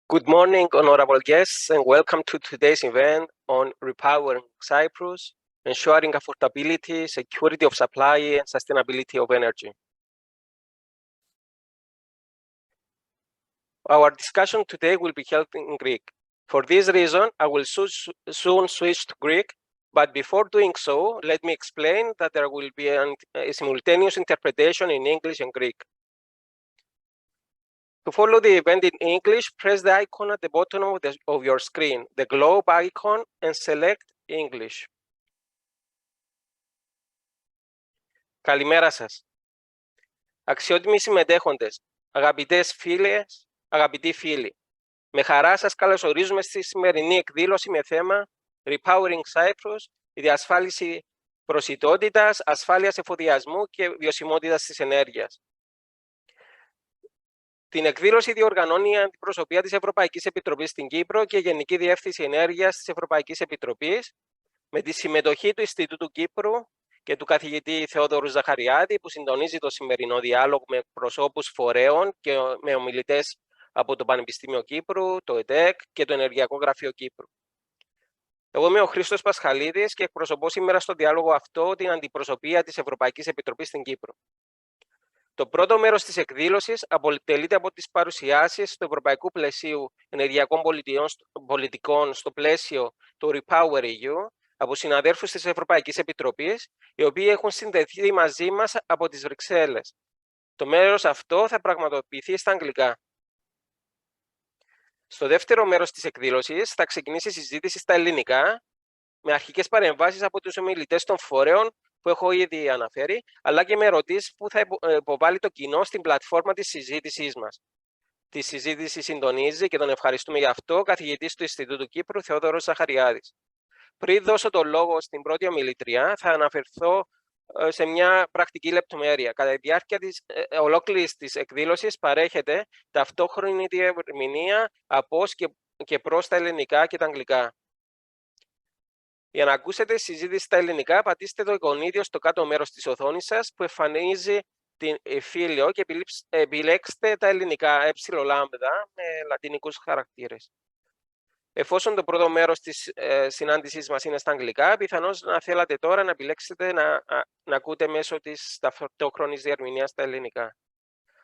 Good morning, honorable guests, and welcome to today's event on Repowering Cyprus, ensuring affordability, security of supply, and sustainability of energy. Our discussion today will be held in Greek. For this reason, I will soon switch to Greek, but before doing so, let me explain that there will be a simultaneous interpretation in English and Greek. To follow the event in English, press the icon at the bottom of your screen, the globe icon, and select English. Καλημέρα σας. Αξιότιμοι συμμετέχοντες, αγαπητές φίλες, αγαπητοί φίλοι, με χαρά σας καλωσορίζουμε στη σημερινή εκδήλωση με θέμα Repowering Cyprus, η διασφάλιση προσιτότητας, ασφάλειας εφοδιασμού και βιωσιμότητας της ενέργειας. Την εκδήλωση διοργανώνει η Αντιπροσωπεία της Ευρωπαϊκής Επιτροπής στην Κύπρο και η Γενική Διεύθυνση Ενέργειας της Ευρωπαϊκής Επιτροπής με τη συμμετοχή του Ινστιτούτου Κύπρου και του καθηγητή Θεόδωρου Ζαχαριάτη, που συντονίζει το σημερινό διάλογο με προσώπους φορέων και με ομιλητές από το Πανεπιστήμιο Κύπρου, το ΕΤΕΚ και το Ενεργειακό Γραφείο Κύπρου. Εγώ είμαι ο Christos Paschalides και εκπροσωπώ σήμερα στο διάλογο αυτό την Αντιπροσωπεία της Ευρωπαϊκής Επιτροπής στην Κύπρο. Το πρώτο μέρος της εκδήλωσης αποτελείται από τις παρουσιάσεις του Ευρωπαϊκού Πλαισίου Ενεργειακών Πολιτικών στο πλαίσιο του REPowerEU από συναδέρφους της Ευρωπαϊκής Επιτροπής, οι οποίοι έχουν συνδεθεί μαζί μας από τις Βρυξέλλες. Το μέρος αυτό θα πραγματοποιηθεί στα αγγλικά. Στο δεύτερο μέρος της εκδήλωσης θα ξεκινήσει η συζήτηση στα ελληνικά, με αρχικές παρεμβάσεις από τους ομιλητές των φορέων που έχω ήδη αναφέρει, αλλά και με ερωτήσεις που θα υποβάλει το κοινό στην πλατφόρμα της συζήτησής μας. Τη συζήτηση συντονίζει, και τον ευχαριστούμε γι' αυτό, ο καθηγητής του Ινστιτούτου Κύπρου, Θεόδωρος Ζαχαριάδης. Πριν δώσω το λόγο στην πρώτη ομιλητριά, θα αναφερθώ σε μια πρακτική λεπτομέρεια. Κατά τη διάρκεια της ολόκληρης της εκδήλωσης παρέχεται ταυτόχρονη διερμηνία από και προς τα ελληνικά και τα αγγλικά. Για να ακούσετε συζήτηση στα ελληνικά, πατήστε το εικονίδιο στο κάτω μέρος της οθόνης σας που εμφανίζει την φύλλιο και επιλέξτε τα ελληνικά λάμδα με λατινικούς χαρακτήρες. Εφόσον το πρώτο μέρος της συνάντησής μας είναι στα αγγλικά, πιθανώς να θέλατε τώρα να επιλέξετε να ακούτε μέσω της ταυτόχρονης διερμηνίας στα ελληνικά.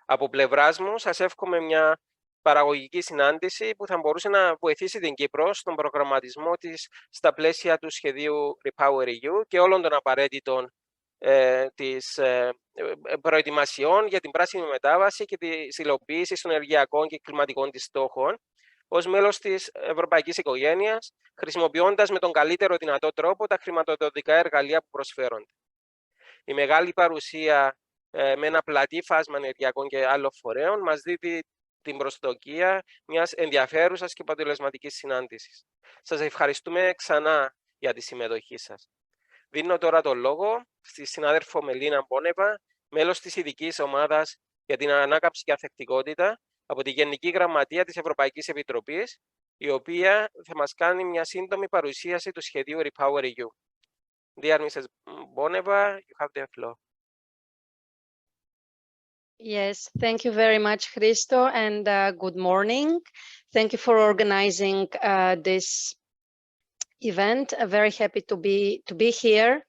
Από πλευράς μου, σας εύχομαι μια παραγωγική συνάντηση που θα μπορούσε να βοηθήσει την Κύπρο στον προγραμματισμό της στα πλαίσια του σχεδίου REPowerEU και όλων των απαραίτητων της προετοιμασιών για την πράσινη μετάβαση και τη υλοποίηση των ενεργειακών και κλιματικών της στόχων ως μέλος της ευρωπαϊκής οικογένειας, χρησιμοποιώντας με τον καλύτερο δυνατό τρόπο τα χρηματοδοτικά εργαλεία που προσφέρονται. Η μεγάλη παρουσία με ένα πλατή φάσμα ενεργειακών και άλλων φορέων μας δίδει την προσδοκία μιας ενδιαφέρουσας και αποτελεσματικής συνάντησης. Σας ευχαριστούμε ξανά για τη συμμετοχή σας. Δίνω τώρα το λόγο στη συνάδελφο Melina, μέλος της ειδικής ομάδας για την ανάκαμψη και ανθεκτικότητα από τη Γενική Γραμματεία της Ευρωπαϊκής Επιτροπής, η οποία θα μας κάνει μια σύντομη παρουσίαση του σχεδίου REPowerEU. Dear Mrs. BONEVA, you have the floor. Yes, thank you very much, Christo, and good morning. Thank you for organizing this event. Very happy to be here.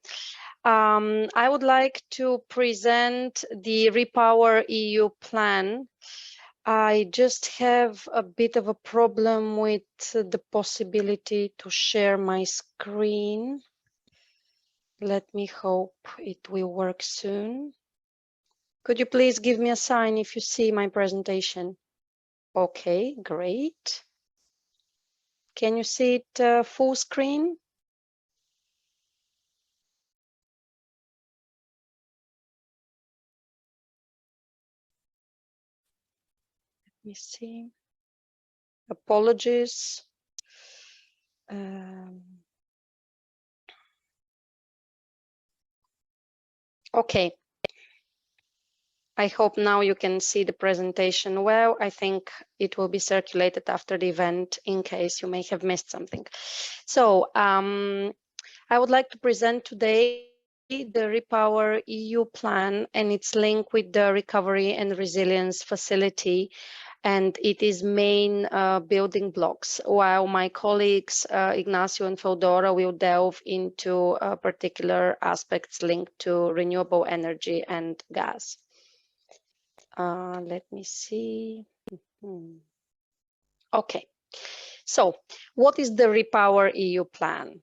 I would like to present the REPowerEU plan. I just have a bit of a problem with the possibility to share my screen. Let me hope it will work soon. Could you please give me a sign if you see my presentation? Okay, great. Can you see it full screen? Let me see. Apologies. Okay. I hope now you can see the presentation well. I think it will be circulated after the event in case you may have missed something. So I would like to present today the REPowerEU plan and its link with the Recovery and Resilience Facility and it is main building blocks, while my colleagues Ignacio and Feodora will delve into particular aspects linked to renewable energy and gas. Let me see. Okay, so what is the REPowerEU plan?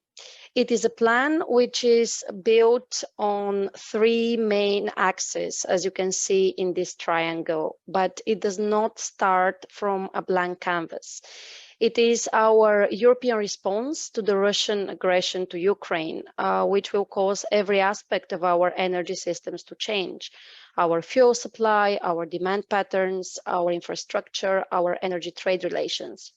It is a plan which is built on 3 main axes, as you can see in this triangle, but it does not start from a blank canvas. It is our European response to the Russian aggression to Ukraine, which will cause every aspect of our energy systems to change. Our fuel supply, our demand patterns, our infrastructure, our energy trade relations.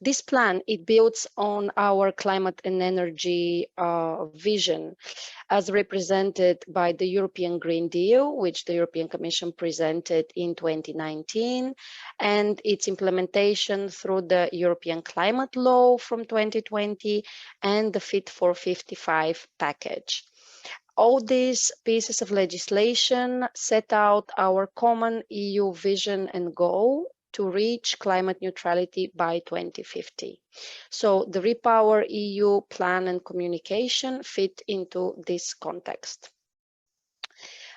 This plan, it builds on our climate and energy vision as represented by the European Green Deal, which the European Commission presented in 2019, and its implementation through the European Climate Law from 2020 and the Fit for 55 package. All these pieces of legislation set out our common EU vision and goal to reach climate neutrality by 2050. So the REPowerEU plan and communication fit into this context.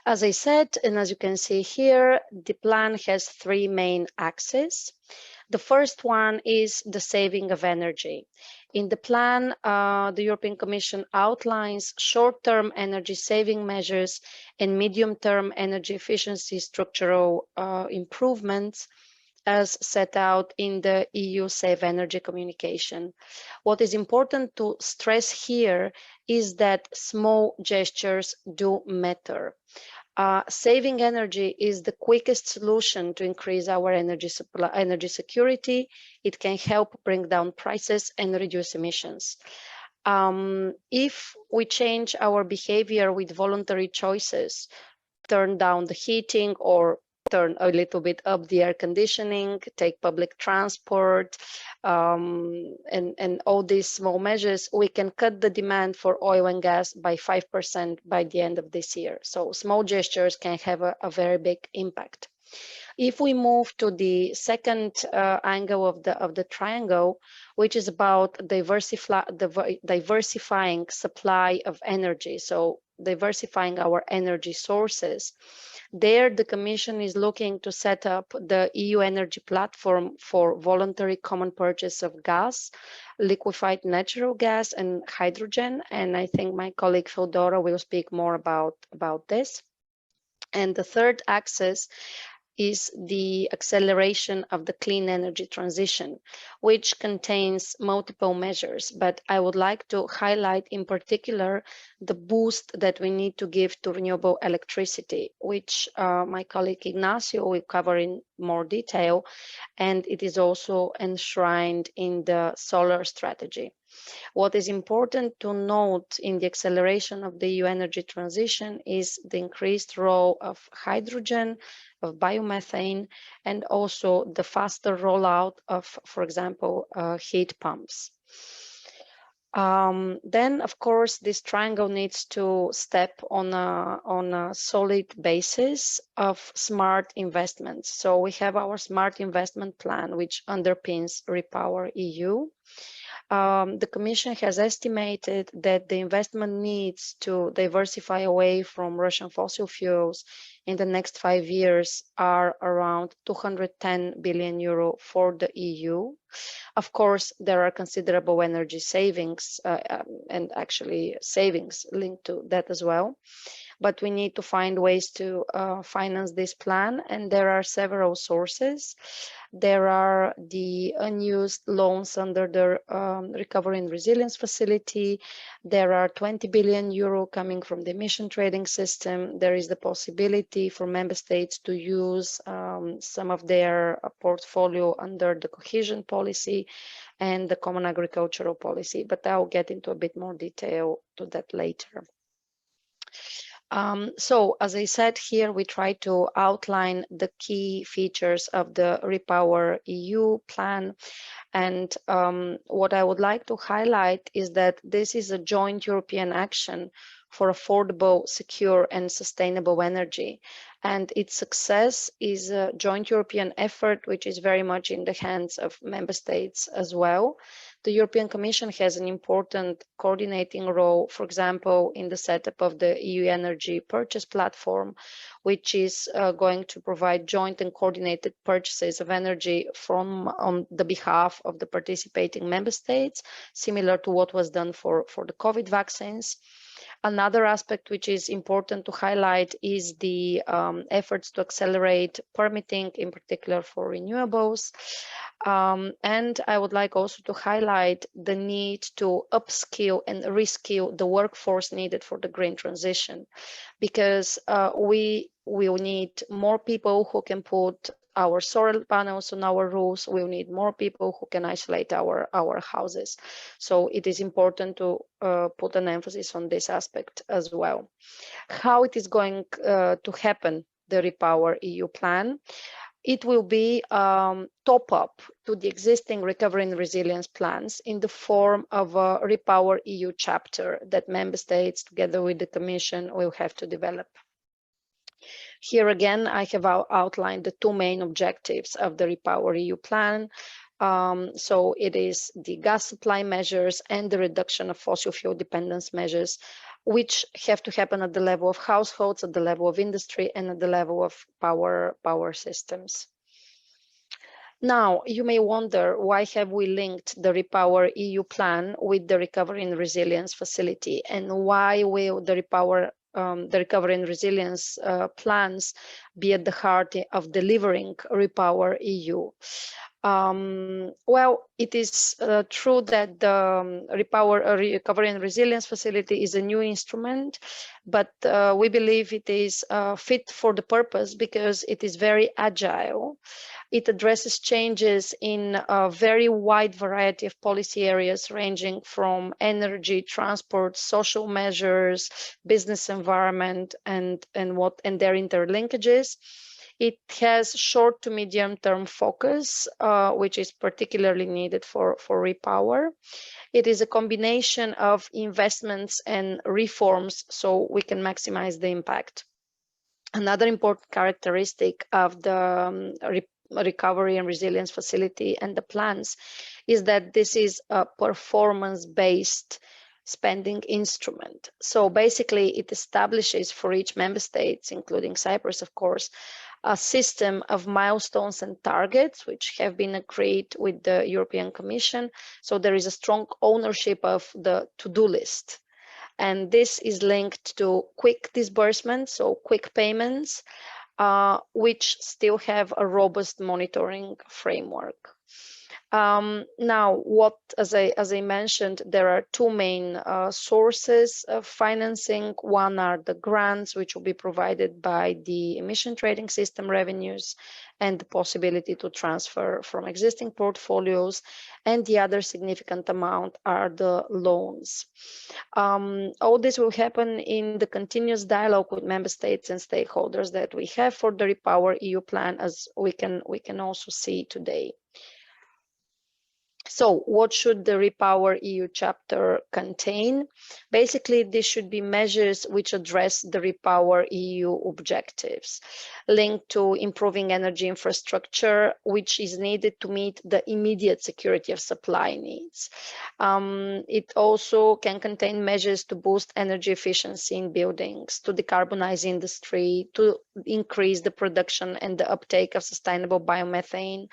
As I said, and as you can see here, the plan has 3 main axes. The first one is the saving of energy. In the plan, the European Commission outlines short-term energy saving measures and medium-term energy efficiency structural improvements as set out in the EU Save Energy communication. What is important to stress here is that small gestures do matter. Saving energy is the quickest solution to increase our energy supply, energy security. It can help bring down prices and reduce emissions. If we change our behavior with voluntary choices, turn down the heating or turn a little bit up the air conditioning, take public transport, and all these small measures, we can cut the demand for oil and gas by 5% by the end of this year. So small gestures can have a very big impact. If we move to the second angle of the triangle, which is about diversifying supply of energy, so diversifying our energy sources, there the Commission is looking to set up the EU energy platform for voluntary common purchase of gas, liquefied natural gas and hydrogen, and I think my colleague Feodora will speak more about this. And the third axis is the acceleration of the clean energy transition, which contains multiple measures. But I would like to highlight in particular the boost that we need to give to renewable electricity, which my colleague Ignacio will cover in more detail, and it is also enshrined in the solar strategy. What is important to note in the acceleration of the EU energy transition is the increased role of hydrogen, of biomethane, and also the faster rollout of, for example, heat pumps. Then, of course, this triangle needs to step on a solid basis of smart investments. So we have our smart investment plan, which underpins REPowerEU. The Commission has estimated that the investment needs to diversify away from Russian fossil fuels in the next 5 years are around 210 billion euro for the EU. Of course, there are considerable energy savings and actually savings linked to that as well. But we need to find ways to finance this plan, and there are several sources. There are the unused loans under the Recovery and Resilience Facility. There are 20 billion euro coming from the emission trading system. There is the possibility for member states to use some of their portfolio under the cohesion policy and the common agricultural policy, but I'll get into a bit more detail to that later. So, as I said here, we try to outline the key features of the REPowerEU plan. And what I would like to highlight is that this is a joint European action for affordable, secure, and sustainable energy. And its success is a joint European effort, which is very much in the hands of member states as well. The European Commission has an important coordinating role, for example, in the setup of the EU Energy Purchase Platform, which is going to provide joint and coordinated purchases of energy on the behalf of the participating member states, similar to what was done for the COVID vaccines. Another aspect which is important to highlight is the efforts to accelerate permitting, in particular for renewables. And I would like also to highlight the need to upskill and reskill the workforce needed for the green transition, because we will need more people who can put our solar panels on our roofs. We'll need more people who can isolate our houses. So it is important to put an emphasis on this aspect as well. How it is going to happen, the REPowerEU plan? It will be top up to the existing recovery and resilience plans in the form of a REPowerEU chapter that member states, together with the Commission, will have to develop. Here again, I have outlined the two main objectives of the REPowerEU plan. So it is the gas supply measures and the reduction of fossil fuel dependence measures, which have to happen at the level of households, at the level of industry, and at the level of power systems. Now, you may wonder, why have we linked the REPowerEU plan with the Recovery and Resilience Facility, and why will the Recovery and Resilience plans be at the heart of delivering REPowerEU? Well, it is true that the Recovery and Resilience Facility is a new instrument, but we believe it is fit for the purpose because it is very agile. It addresses changes in a very wide variety of policy areas, ranging from energy, transport, social measures, business environment, and their interlinkages. It has short to medium term focus, which is particularly needed for REPower. It is a combination of investments and reforms, so we can maximize the impact. Another important characteristic of the Recovery and Resilience Facility and the plans is that this is a performance-based spending instrument. So basically, it establishes for each member state, including Cyprus, of course, a system of milestones and targets which have been agreed with the European Commission. So there is a strong ownership of the to-do list. And this is linked to quick disbursements, so quick payments, which still have a robust monitoring framework. Now, as I mentioned, there are two main sources of financing. One are the grants, which will be provided by the emission trading system revenues and the possibility to transfer from existing portfolios. And the other significant amount are the loans. All this will happen in the continuous dialogue with member states and stakeholders that we have for the REPowerEU plan, as we can also see today. So what should the REPowerEU chapter contain? Basically, this should be measures which address the REPowerEU objectives, linked to improving energy infrastructure, which is needed to meet the immediate security of supply needs. It also can contain measures to boost energy efficiency in buildings, to decarbonize industry, to increase the production and the uptake of sustainable biomethane,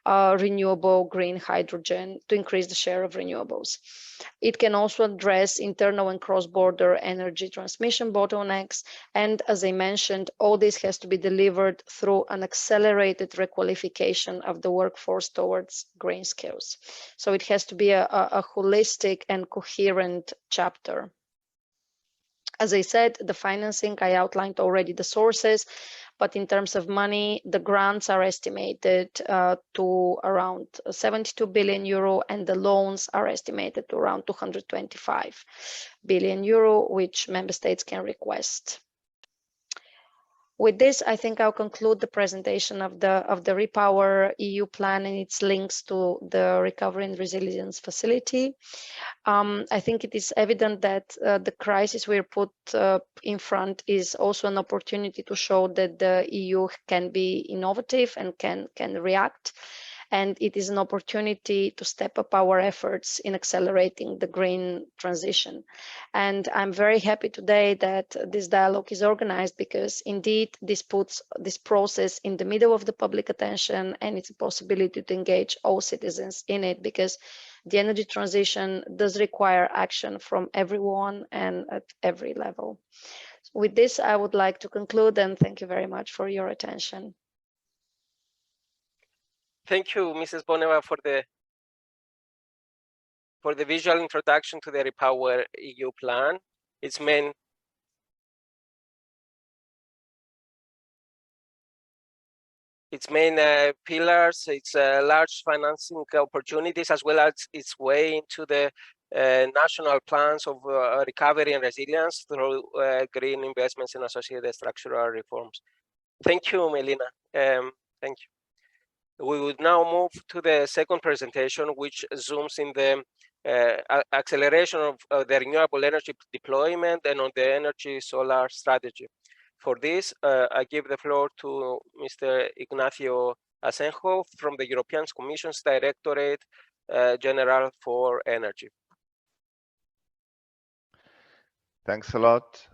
renewable green hydrogen, to increase the share of renewables. It can also address internal and cross-border energy transmission bottlenecks. And as I mentioned, all this has to be delivered through an accelerated requalification of the workforce towards green skills. So it has to be a holistic and coherent chapter. As I said, the financing, I outlined already the sources, but in terms of money, the grants are estimated to around 72 billion euro, and the loans are estimated to around 225 billion euro, which member states can request. With this, I think I'll conclude the presentation of the REPowerEU plan and its links to the Recovery and Resilience Facility. I think it is evident that the crisis we're put in front is also an opportunity to show that the EU can be innovative and can react. And it is an opportunity to step up our efforts in accelerating the green transition. And I'm very happy today that this dialogue is organized, because indeed this puts this process in the middle of the public attention, and it's a possibility to engage all citizens in it, because the energy transition does require action from everyone and at every level. With this, I would like to conclude, and thank you very much for your attention. Thank you, Mrs. BONEVA, for the visual introduction to the REPowerEU plan. Its main pillars, its large financing opportunities, as well as its way into the national plans of recovery and resilience through green investments and associated structural reforms. Thank you, Melina. Thank you. We would now move to the second presentation, which zooms in the acceleration of the renewable energy deployment and on the energy solar strategy. For this, I give the floor to Mr. Ignacio ASENJO from the European Commission's Directorate General for Energy. Thanks a lot,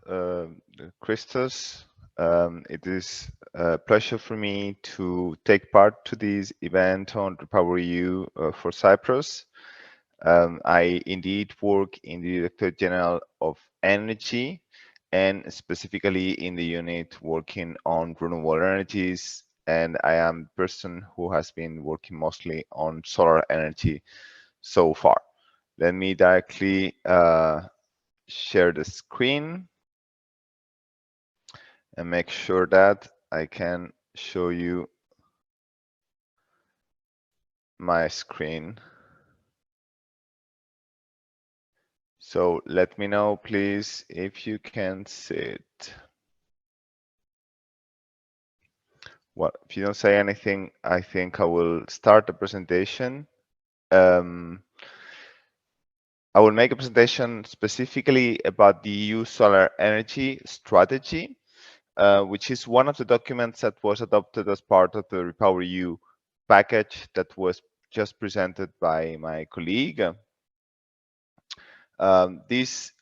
Christos. It is a pleasure for me to take part to this event on REPowerEU for Cyprus. I indeed work in the Directorate General of Energy, and specifically in the unit working on renewable energies, and I am the person who has been working mostly on solar energy so far. Let me directly share the screen and make sure that I can show you my screen. So let me know, please, if you can see it. Well, if you don't say anything, I think I will start the presentation. I will make a presentation specifically about the EU solar energy strategy, which is one of the documents that was adopted as part of the REPowerEU package that was just presented by my colleague. I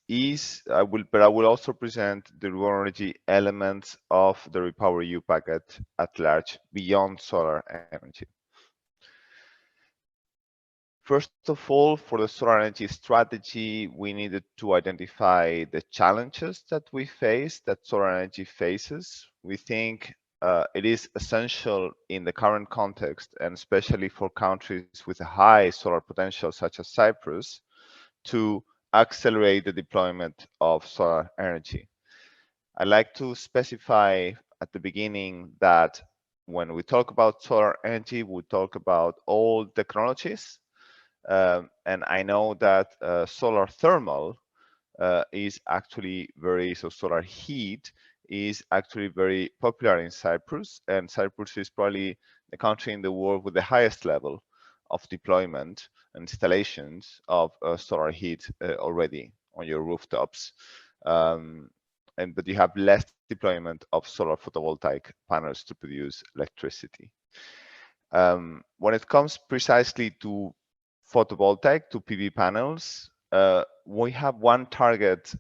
will also present the renewable energy elements of the REPowerEU package at large beyond solar energy. First of all, for the solar energy strategy, we needed to identify the challenges that we face, that solar energy faces. We think it is essential in the current context, and especially for countries with a high solar potential, such as Cyprus, to accelerate the deployment of solar energy. I'd like to specify at the beginning that when we talk about solar energy, we talk about all technologies. And I know that solar thermal is actually solar heat is actually very popular in Cyprus, and Cyprus is probably the country in the world with the highest level of deployment and installations of solar heat already on your rooftops. But you have less deployment of solar photovoltaic panels to produce electricity. When it comes precisely to photovoltaic, to PV panels, we have one target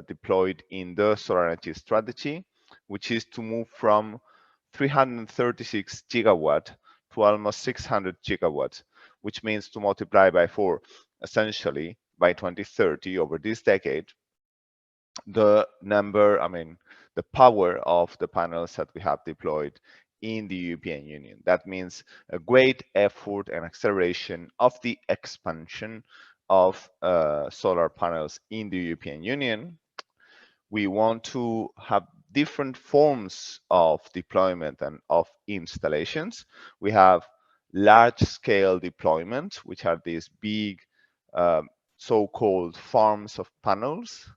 deployed in the solar energy strategy, which is to move from 336 gigawatt to almost 600 gigawatts, which means to multiply by 4, essentially, by 2030 over this decade, the power of the panels that we have deployed in the European Union. That means a great effort and acceleration of the expansion of solar panels in the European Union. We want to have different forms of deployment and of installations. We have large-scale deployment, which are these big so-called farms of panels.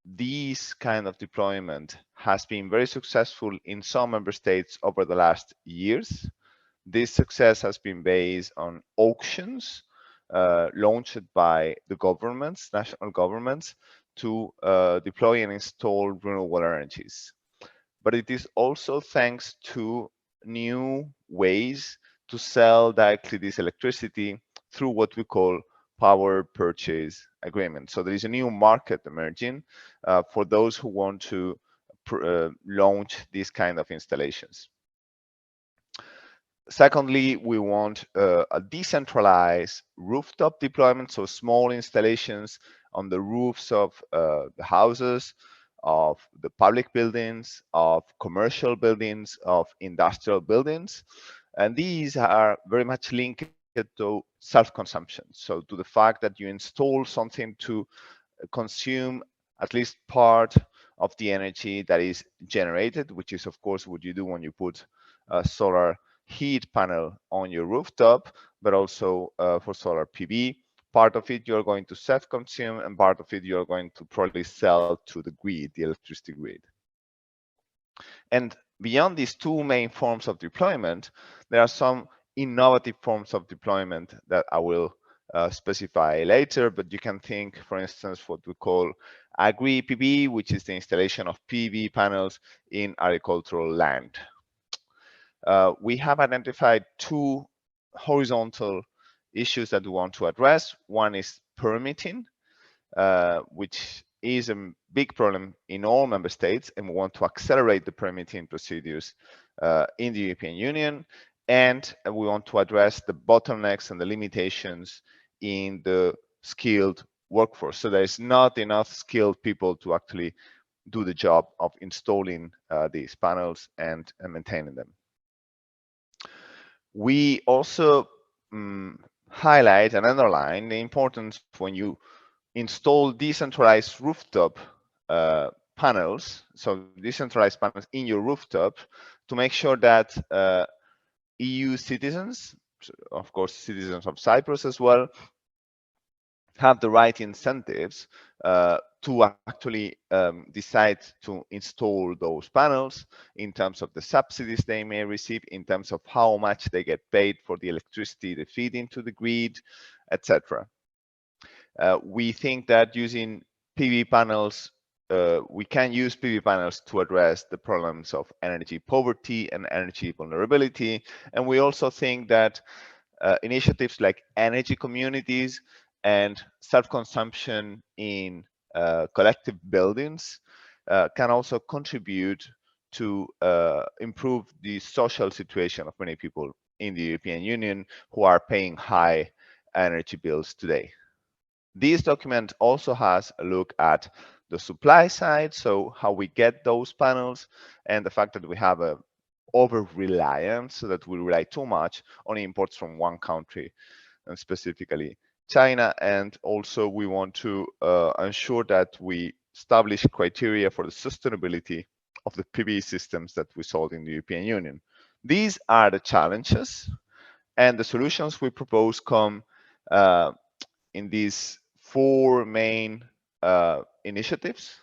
this kind of deployment has been very successful in some member states over the last years. This success has been based on auctions launched by the governments, national governments, to deploy and install renewable energies. But it is also thanks to new ways to sell directly this electricity through what we call power purchase agreement. So there is a new market emerging for those who want to launch these kind of installations. Secondly, we want a decentralized rooftop deployment, so small installations on the roofs of the houses, of the public buildings, of commercial buildings, of industrial buildings. And these are very much linked to self-consumption. So to the fact that you install something to consume at least part of the energy that is generated, which is of course what you do when you put a solar heat panel on your rooftop, but also for solar PV. Part of it you're going to self-consume, and part of it you're going to probably sell to the grid, the electricity grid. And beyond these two main forms of deployment, there are some innovative forms of deployment that I will specify later, but you can think, for instance, what we call agri-PV, which is the installation of PV panels in agricultural land. We have identified two horizontal issues that we want to address. One is permitting, which is a big problem in all member states, and we want to accelerate the permitting procedures in the European Union. And we want to address the bottlenecks and the limitations in the skilled workforce. So there is not enough skilled people to actually do the job of installing these panels and maintaining them. We also highlight and underline the importance when you install decentralized rooftop panels, so decentralized panels in your rooftop, to make sure that EU citizens, of course citizens of Cyprus as well, have the right incentives to actually decide to install those panels in terms of the subsidies they may receive, in terms of how much they get paid for the electricity they feed into the grid, etc. We think that using PV panels, we can use PV panels to address the problems of energy poverty and energy vulnerability. And we also think that initiatives like energy communities and self-consumption in collective buildings can also contribute to improve the social situation of many people in the European Union who are paying high energy bills today. This document also has a look at the supply side, so how we get those panels, and the fact that we have a over-reliance, so that we rely too much on imports from one country, and specifically China. And also we want to ensure that we establish criteria for the sustainability of the PV systems that we sold in the European Union. These are the challenges, and the solutions we propose come in these four main initiatives,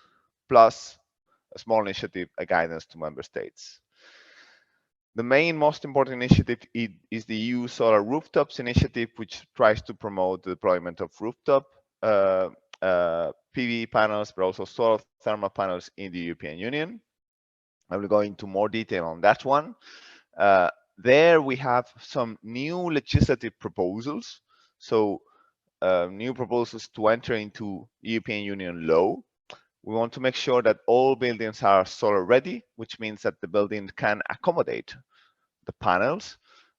plus a small initiative, a guidance to member states. The main, most important initiative is the EU Solar Rooftops Initiative, which tries to promote the deployment of rooftop PV panels, but also solar thermal panels in the European Union. I will go into more detail on that one. There we have some new legislative proposals. So new proposals to enter into European Union law. We want to make sure that all buildings are solar ready, which means that the building can accommodate the panels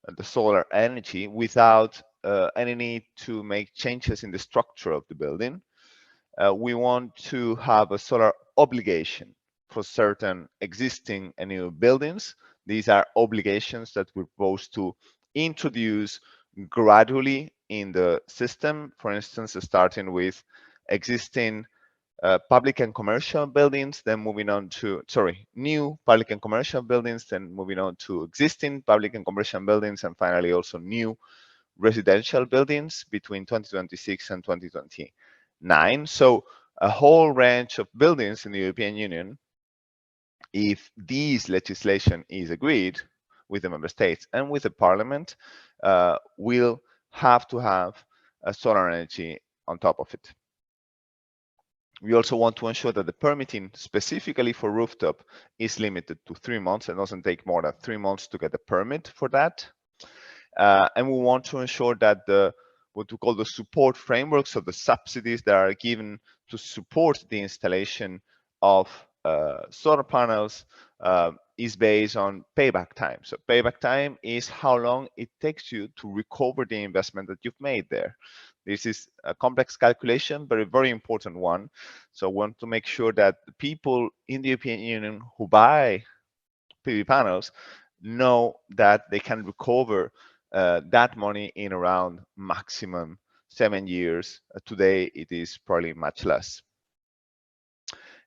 and the solar energy without any need to make changes in the structure of the building. We want to have a solar obligation for certain existing and new buildings. These are obligations that we're supposed to introduce gradually in the system, for instance, starting with existing public and commercial buildings, then moving on to, new public and commercial buildings, then moving on to existing public and commercial buildings, and finally also new residential buildings between 2026 and 2029. So a whole range of buildings in the European Union, if this legislation is agreed with the member states and with the parliament, will have to have solar energy on top of it. We also want to ensure that the permitting specifically for rooftop is limited to 3 months. It doesn't take more than 3 months to get a permit for that. And we want to ensure that what we call the support frameworks, so the subsidies that are given to support the installation of solar panels is based on payback time. So payback time is how long it takes you to recover the investment that you've made there. This is a complex calculation, but a very important one. So we want to make sure that the people in the European Union who buy PV panels know that they can recover that money in around maximum 7 years. Today, it is probably much less.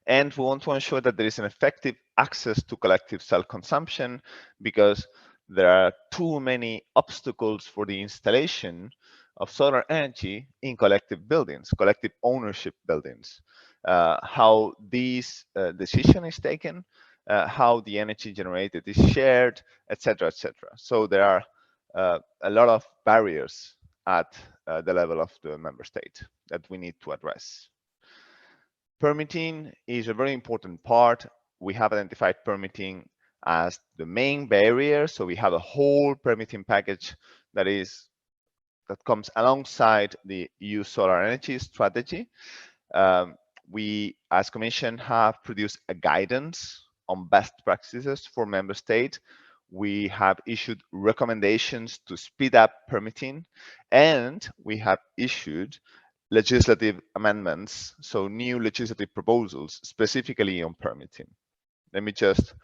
And we want to ensure that there is an effective access to collective self-consumption, because there are too many obstacles for the installation of solar energy in collective buildings, collective ownership buildings. How this decision is taken, how the energy generated is shared, etc., etc. So there are a lot of barriers at the level of the member state that we need to address. Permitting is a very important part. We have identified permitting as the main barrier. So we have a whole permitting package that comes alongside the EU solar energy strategy. We, as Commission, have produced a guidance on best practices for member states. We have issued recommendations to speed up permitting, and we have issued legislative amendments, so new legislative proposals specifically on permitting. Let me just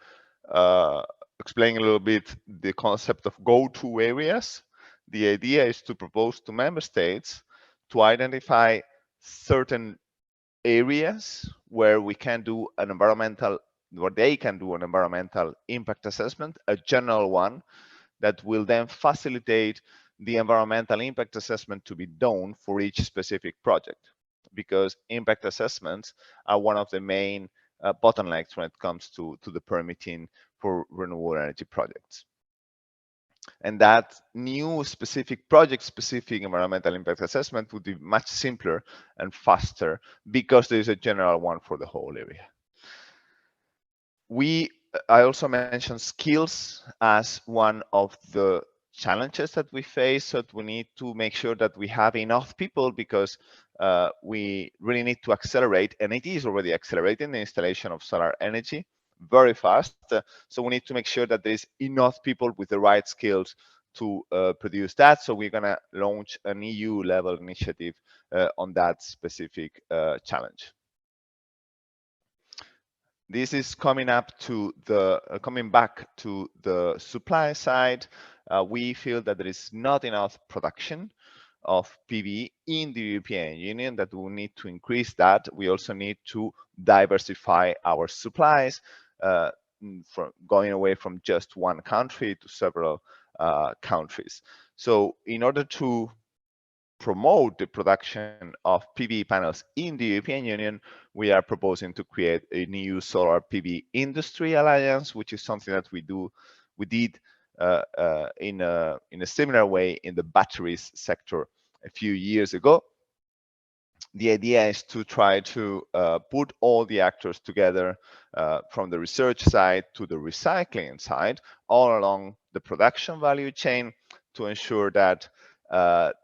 explain a little bit the concept of go-to areas. The idea is to propose to member states to identify certain areas where we can do an environmental, where they can do an environmental impact assessment, a general one that will then facilitate the environmental impact assessment to be done for each specific project, because impact assessments are one of the main bottlenecks when it comes to the permitting for renewable energy projects. And that new specific project-specific environmental impact assessment would be much simpler and faster because there is a general one for the whole area. I also mentioned skills as one of the challenges that we face. So we need to make sure that we have enough people, because we really need to accelerate, and it is already accelerating, the installation of solar energy very fast. So we need to make sure that there is enough people with the right skills to produce that. So we're going to launch an EU level initiative on that specific challenge. This is coming back to the supply side. We feel that there is not enough production of PV in the European Union, that we need to increase that. We also need to diversify our supplies, from going away from just one country to several countries. So in order to promote the production of PV panels in the European Union, we are proposing to create a new solar PV industry alliance, which is something that we did in a similar way in the batteries sector a few years ago. The idea is to try to put all the actors together, from the research side to the recycling side, all along the production value chain, to ensure that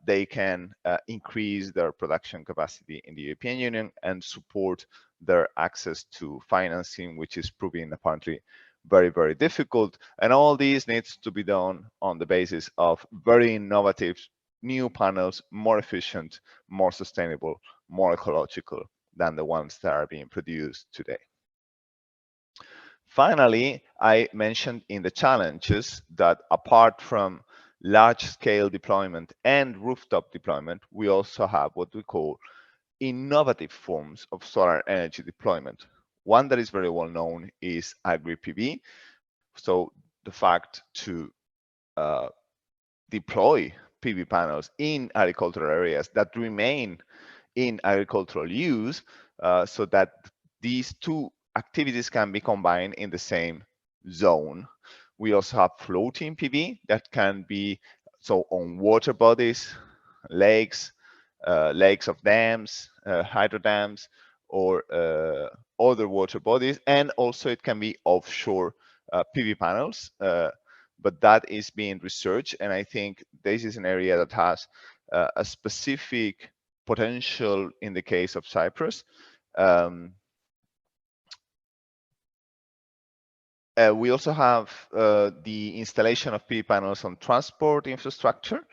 they can increase their production capacity in the European Union and support their access to financing, which is proving apparently very, very difficult. And all these needs to be done on the basis of very innovative new panels, more efficient, more sustainable, more ecological than the ones that are being produced today. Finally, I mentioned in the challenges that apart from large-scale deployment and rooftop deployment, we also have what we call innovative forms of solar energy deployment. One that is very well known is agri-PV. So the fact to deploy PV panels in agricultural areas that remain in agricultural use, so that these two activities can be combined in the same zone. We also have floating PV that can be on water bodies, lakes, lakes of dams, hydro dams, or other water bodies, and also it can be offshore PV panels. But that is being researched, and I think this is an area that has a specific potential in the case of Cyprus. We also have the installation of PV panels on transport infrastructure,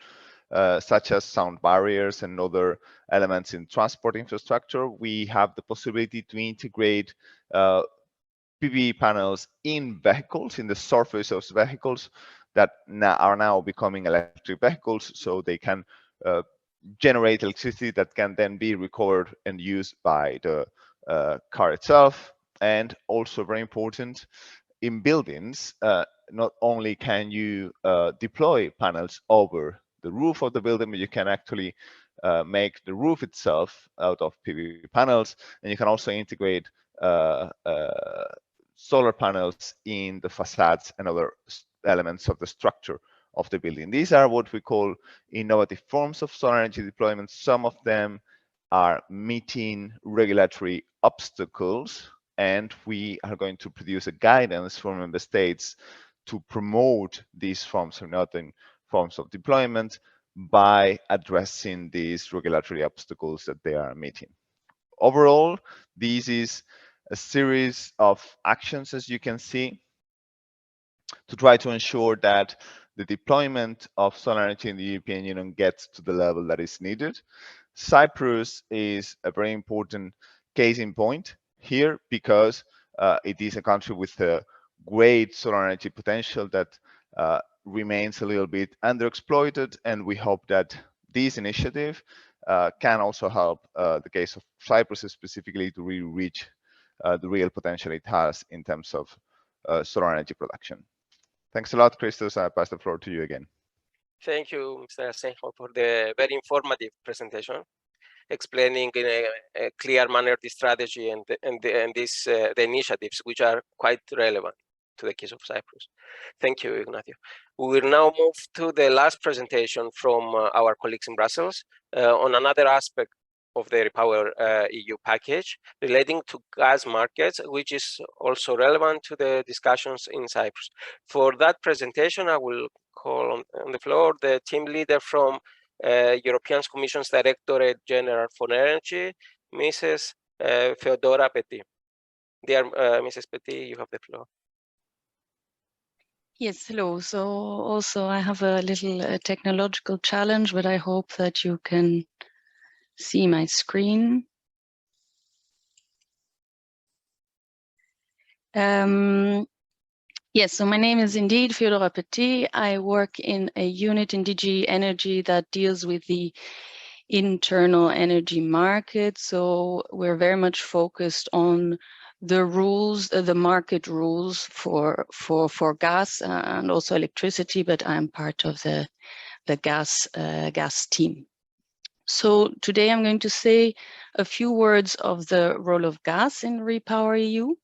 such as sound barriers and other elements in transport infrastructure. We have the possibility to integrate PV panels in vehicles, in the surface of vehicles that are now becoming electric vehicles, so they can generate electricity that can then be recovered and used by the car itself. And also very important, in buildings, not only can you deploy panels over the roof of the building, but you can actually make the roof itself out of PV panels, and you can also integrate solar panels in the facades and other elements of the structure of the building. These are what we call innovative forms of solar energy deployment. Some of them are meeting regulatory obstacles, and we are going to produce a guidance for member states to promote these forms of forms of deployment by addressing these regulatory obstacles that they are meeting. Overall, this is a series of actions, as you can see, to try to ensure that the deployment of solar energy in the European Union gets to the level that is needed. Cyprus is a very important case in point here, because it is a country with a great solar energy potential that remains a little bit underexploited, and we hope that this initiative can also help the case of Cyprus specifically to really reach the real potential it has in terms of solar energy production. Thanks a lot, Christos. I pass the floor to you again. Thank you, Mr. ASENJO, for the very informative presentation, explaining in a clear manner the strategy and the initiatives which are quite relevant to the case of Cyprus. Thank you, Ignacio. We will now move to the last presentation from our colleagues in Brussels on another aspect of the REPowerEU package relating to gas markets, which is also relevant to the discussions in Cyprus. For that presentation, I will call on the floor the team leader from European Commission's Directorate General for Energy, Mrs. Feodora Petit. Dear Mrs. Petit, you have the floor. Yes, hello. So also I have a little technological challenge, but I hope that you can see my screen. Yes, so my name is indeed Feodora Petit. I work in a unit in DG Energy that deals with the internal energy market. So we're very much focused on the rules, the market rules for gas and also electricity, but I'm part of the gas team. So today I'm going to say a few words of the role of gas in REPowerEU.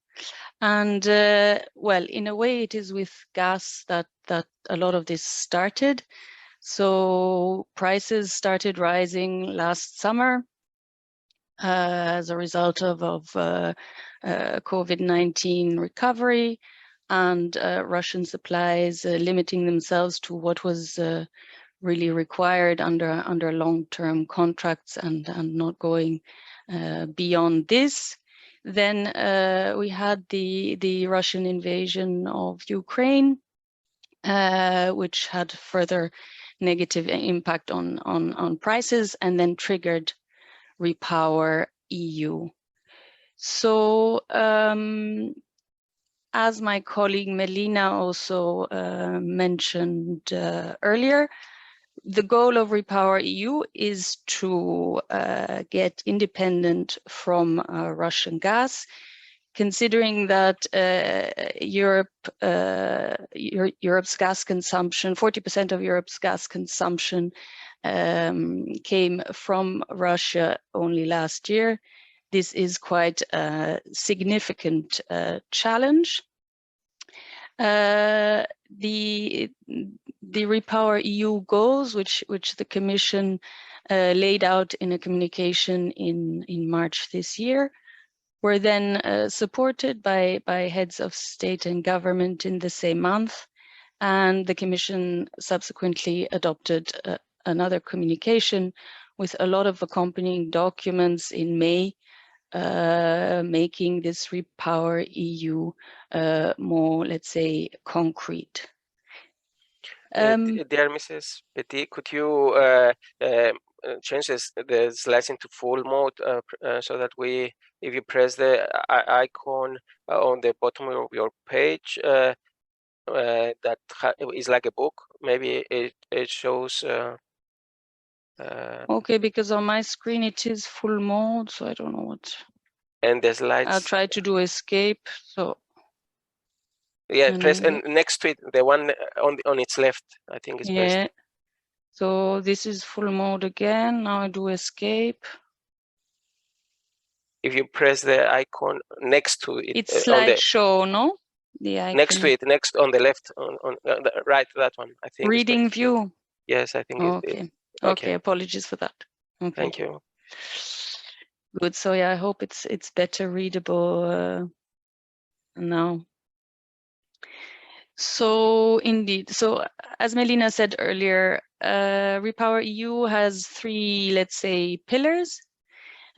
And well, in a way, it is with gas that a lot of this started. So prices started rising last summer as a result of COVID-19 recovery and Russian supplies limiting themselves to what was really required under long-term contracts and not going beyond this. Then we had the Russian invasion of Ukraine, which had further negative impact on prices, and then triggered REPowerEU. So as my colleague Melina also mentioned earlier, the goal of REPowerEU is to get independent from Russian gas, considering that Europe's gas consumption, 40% of Europe's gas consumption came from Russia only last year. This is quite a significant challenge. The REPowerEU goals, which the Commission laid out in a communication in March this year, were then supported by heads of state and government in the same month, and the Commission subsequently adopted another communication with a lot of accompanying documents in May, making this REPowerEU more, let's say, concrete. Dear Mrs. Petit, could you change the slides into full mode so that if you press the icon on the bottom of your page, that is like a book, maybe it shows. Okay, because on my screen it is full mode, so I don't know what. And the slides. I'll try to do escape. So. Yeah, press and next to it, the one on its left, I think is best. So this is full mode again. Now I do escape. If you press the icon next to it, it's slideshow, no? The icon. Next to it, next on the left, on the right, that one, I think. Reading view. Yes, I think. Okay. Okay. Apologies for that. Okay. Thank you. Good. So yeah, I hope it's better readable now. So indeed, so as Melina said earlier, REPowerEU has 3, let's say, pillars,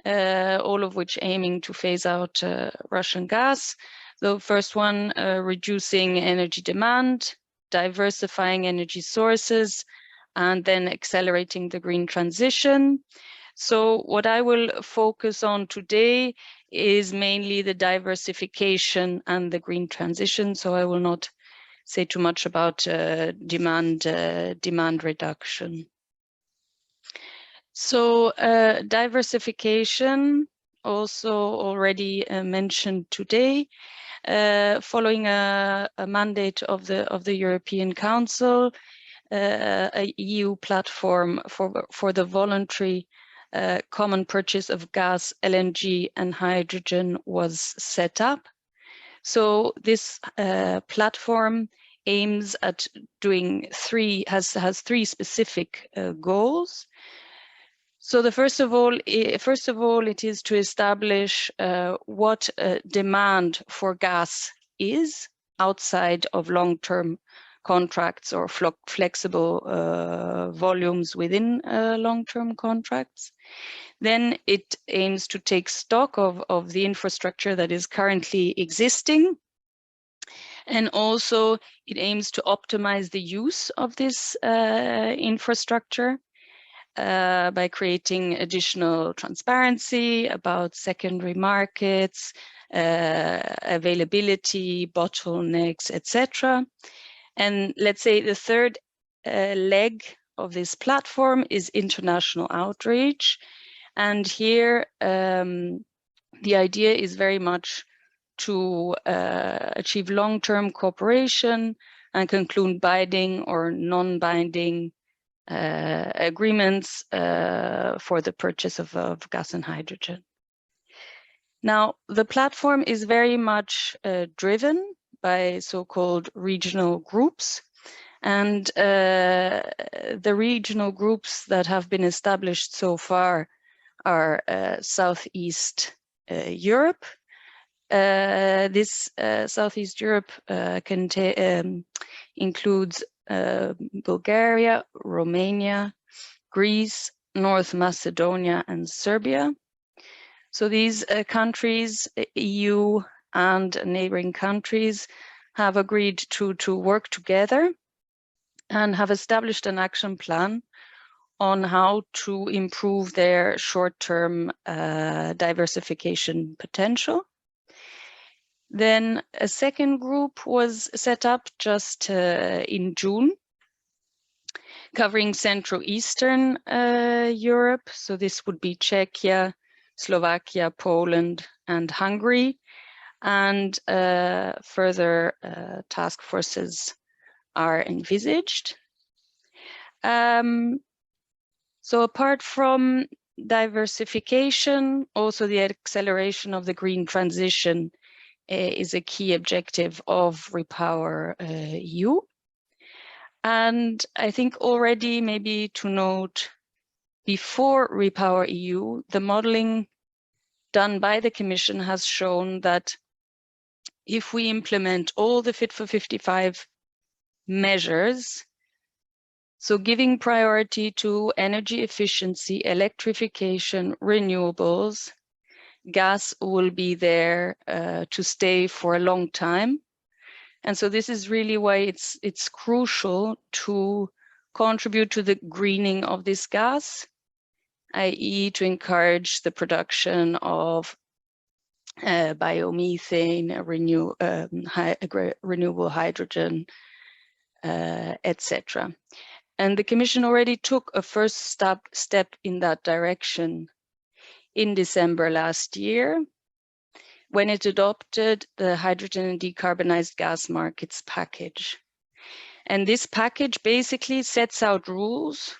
all of which aiming to phase out Russian gas. The first one, reducing energy demand, diversifying energy sources, and then accelerating the green transition. So what I will focus on today is mainly the diversification and the green transition. So I will not say too much about demand reduction. So diversification, also already mentioned today, following a mandate of the European Council, a EU platform for the voluntary common purchase of gas, LNG, and hydrogen was set up. So this platform aims at doing has 3 specific goals. So the first of all, it is to establish what demand for gas is outside of long-term contracts or flexible volumes within long-term contracts. Then it aims to take stock of the infrastructure that is currently existing. And also it aims to optimize the use of this infrastructure by creating additional transparency about secondary markets, availability, bottlenecks, etc. And let's say the third leg of this platform is international outreach. And here, the idea is very much to achieve long-term cooperation and conclude binding or non-binding agreements for the purchase of gas and hydrogen. Now, the platform is very much driven by so-called regional groups. And the regional groups that have been established so far are Southeast Europe. This Southeast Europe includes Bulgaria, Romania, Greece, North Macedonia, and Serbia. So these countries, EU and neighboring countries, have agreed to work together and have established an action plan on how to improve their short-term diversification potential. Then a second group was set up just in June, covering Central Eastern Europe. So this would be Czechia, Slovakia, Poland, and Hungary. And further task forces are envisaged. So apart from diversification, also the acceleration of the green transition is a key objective of REPowerEU. And I think already maybe to note, before REPowerEU, the modeling done by the Commission has shown that if we implement all the Fit for 55 measures, so giving priority to energy efficiency, electrification, renewables, gas will be there to stay for a long time. And so this is really why it's crucial to contribute to the greening of this gas, i.e. to encourage the production of biomethane, renewable hydrogen, etc. And the Commission already took a first step in that direction in December last year, when it adopted the Hydrogen and Decarbonized Gas Markets package. And this package basically sets out rules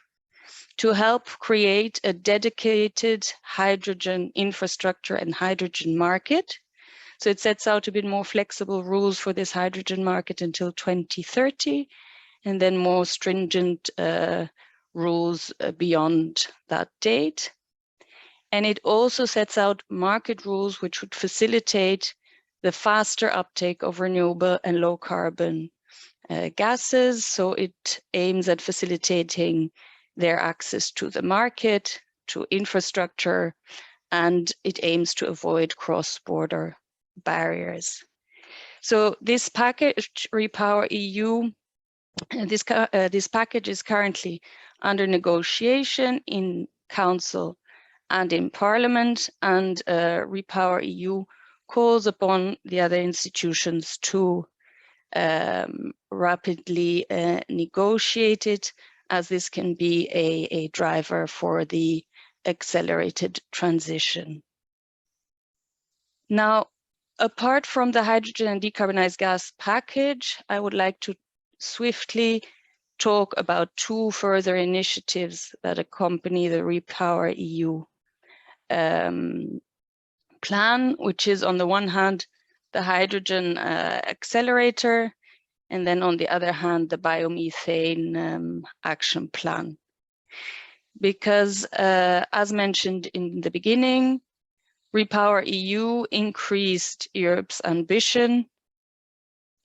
to help create a dedicated hydrogen infrastructure and hydrogen market. So it sets out a bit more flexible rules for this hydrogen market until 2030, and then more stringent rules beyond that date. And it also sets out market rules which would facilitate the faster uptake of renewable and low carbon gases. So it aims at facilitating their access to the market, to infrastructure, and it aims to avoid cross-border barriers. So this package, REPowerEU, this package is currently under negotiation in Council and in Parliament, and REPowerEU calls upon the other institutions to rapidly negotiate it, as this can be a driver for the accelerated transition. Now, apart from the hydrogen and decarbonized gas package, I would like to swiftly talk about two further initiatives that accompany the REPowerEU plan, which is on the one hand, the hydrogen accelerator, and then on the other hand, the biomethane action plan. Because as mentioned in the beginning, REPowerEU increased Europe's ambition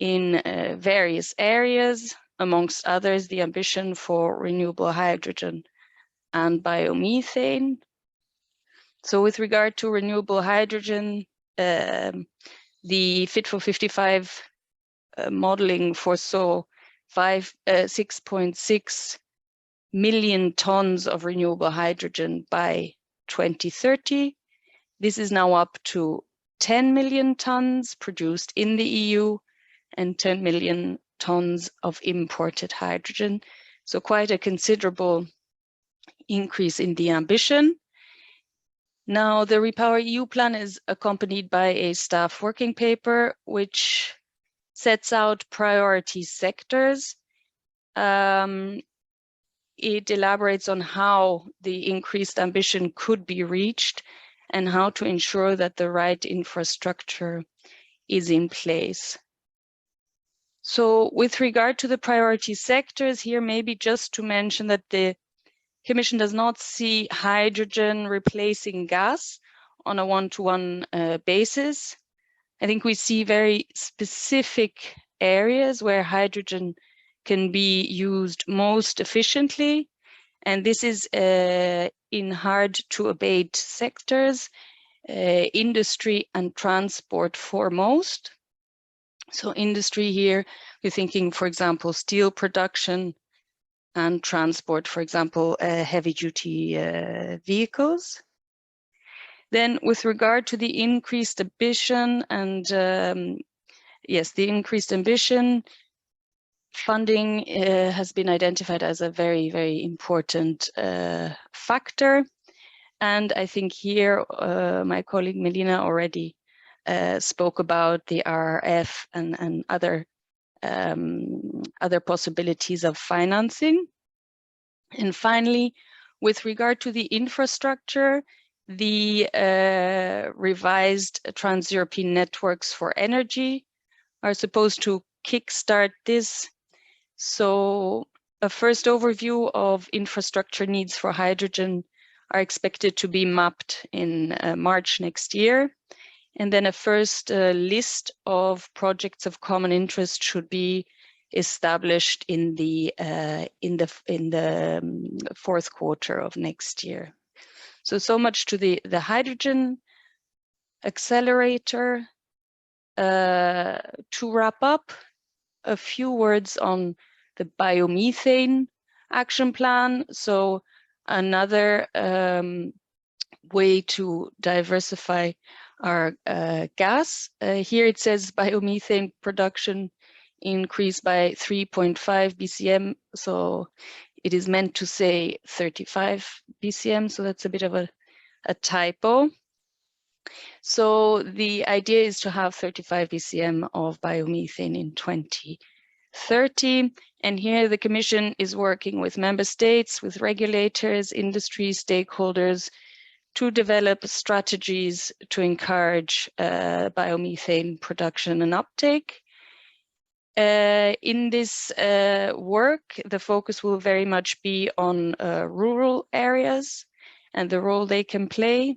in various areas, amongst others, the ambition for renewable hydrogen and biomethane. So with regard to renewable hydrogen, the Fit for 55 modeling foresaw 6.6 million tons of renewable hydrogen by 2030. This is now up to 10 million tons produced in the EU and 10 million tons of imported hydrogen. So quite a considerable increase in the ambition. Now, the REPowerEU plan is accompanied by a staff working paper, which sets out priority sectors. It elaborates on how the increased ambition could be reached and how to ensure that the right infrastructure is in place. So with regard to the priority sectors here, maybe just to mention that the Commission does not see hydrogen replacing gas on a one-to-one basis. I think we see very specific areas where hydrogen can be used most efficiently, and this is in hard-to-abate sectors, industry and transport foremost. So industry here, we're thinking, for example, steel production, and transport, for example, heavy-duty vehicles. Then with regard to the increased ambition and yes, the increased ambition, funding has been identified as a very, very important factor. And I think here my colleague Melina already spoke about the RRF and other possibilities of financing. And finally, With regard to the infrastructure, the revised trans-European networks for energy are supposed to kickstart this. So a first overview of infrastructure needs for hydrogen are expected to be mapped in March next year. And then a first list of projects of common interest should be established in the fourth quarter of next year. So much to the hydrogen accelerator. To wrap up, a few words on the biomethane action plan. So another way to diversify our gas. Here it says biomethane production increased by 3.5 BCM. So it is meant to say 35 BCM. So that's a bit of a typo. So the idea is to have 35 BCM of biomethane in 2030. And here the Commission is working with member states, with regulators, industry, stakeholders to develop strategies to encourage biomethane production and uptake. In this work, the focus will very much be on rural areas and the role they can play.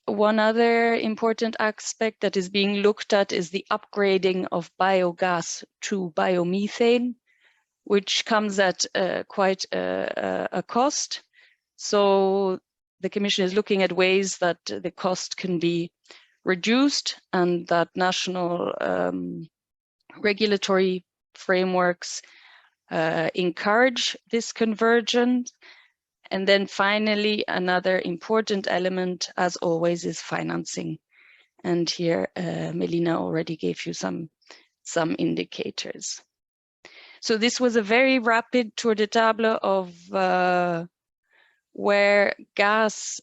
One other important aspect that is being looked at is the upgrading of biogas to biomethane, which comes at quite a cost. So the Commission is looking at ways that the cost can be reduced and that national regulatory frameworks encourage this convergence. And then finally, another important element, as always, is financing. And here, Melina already gave you some indicators. So this was a very rapid tour de table of where gas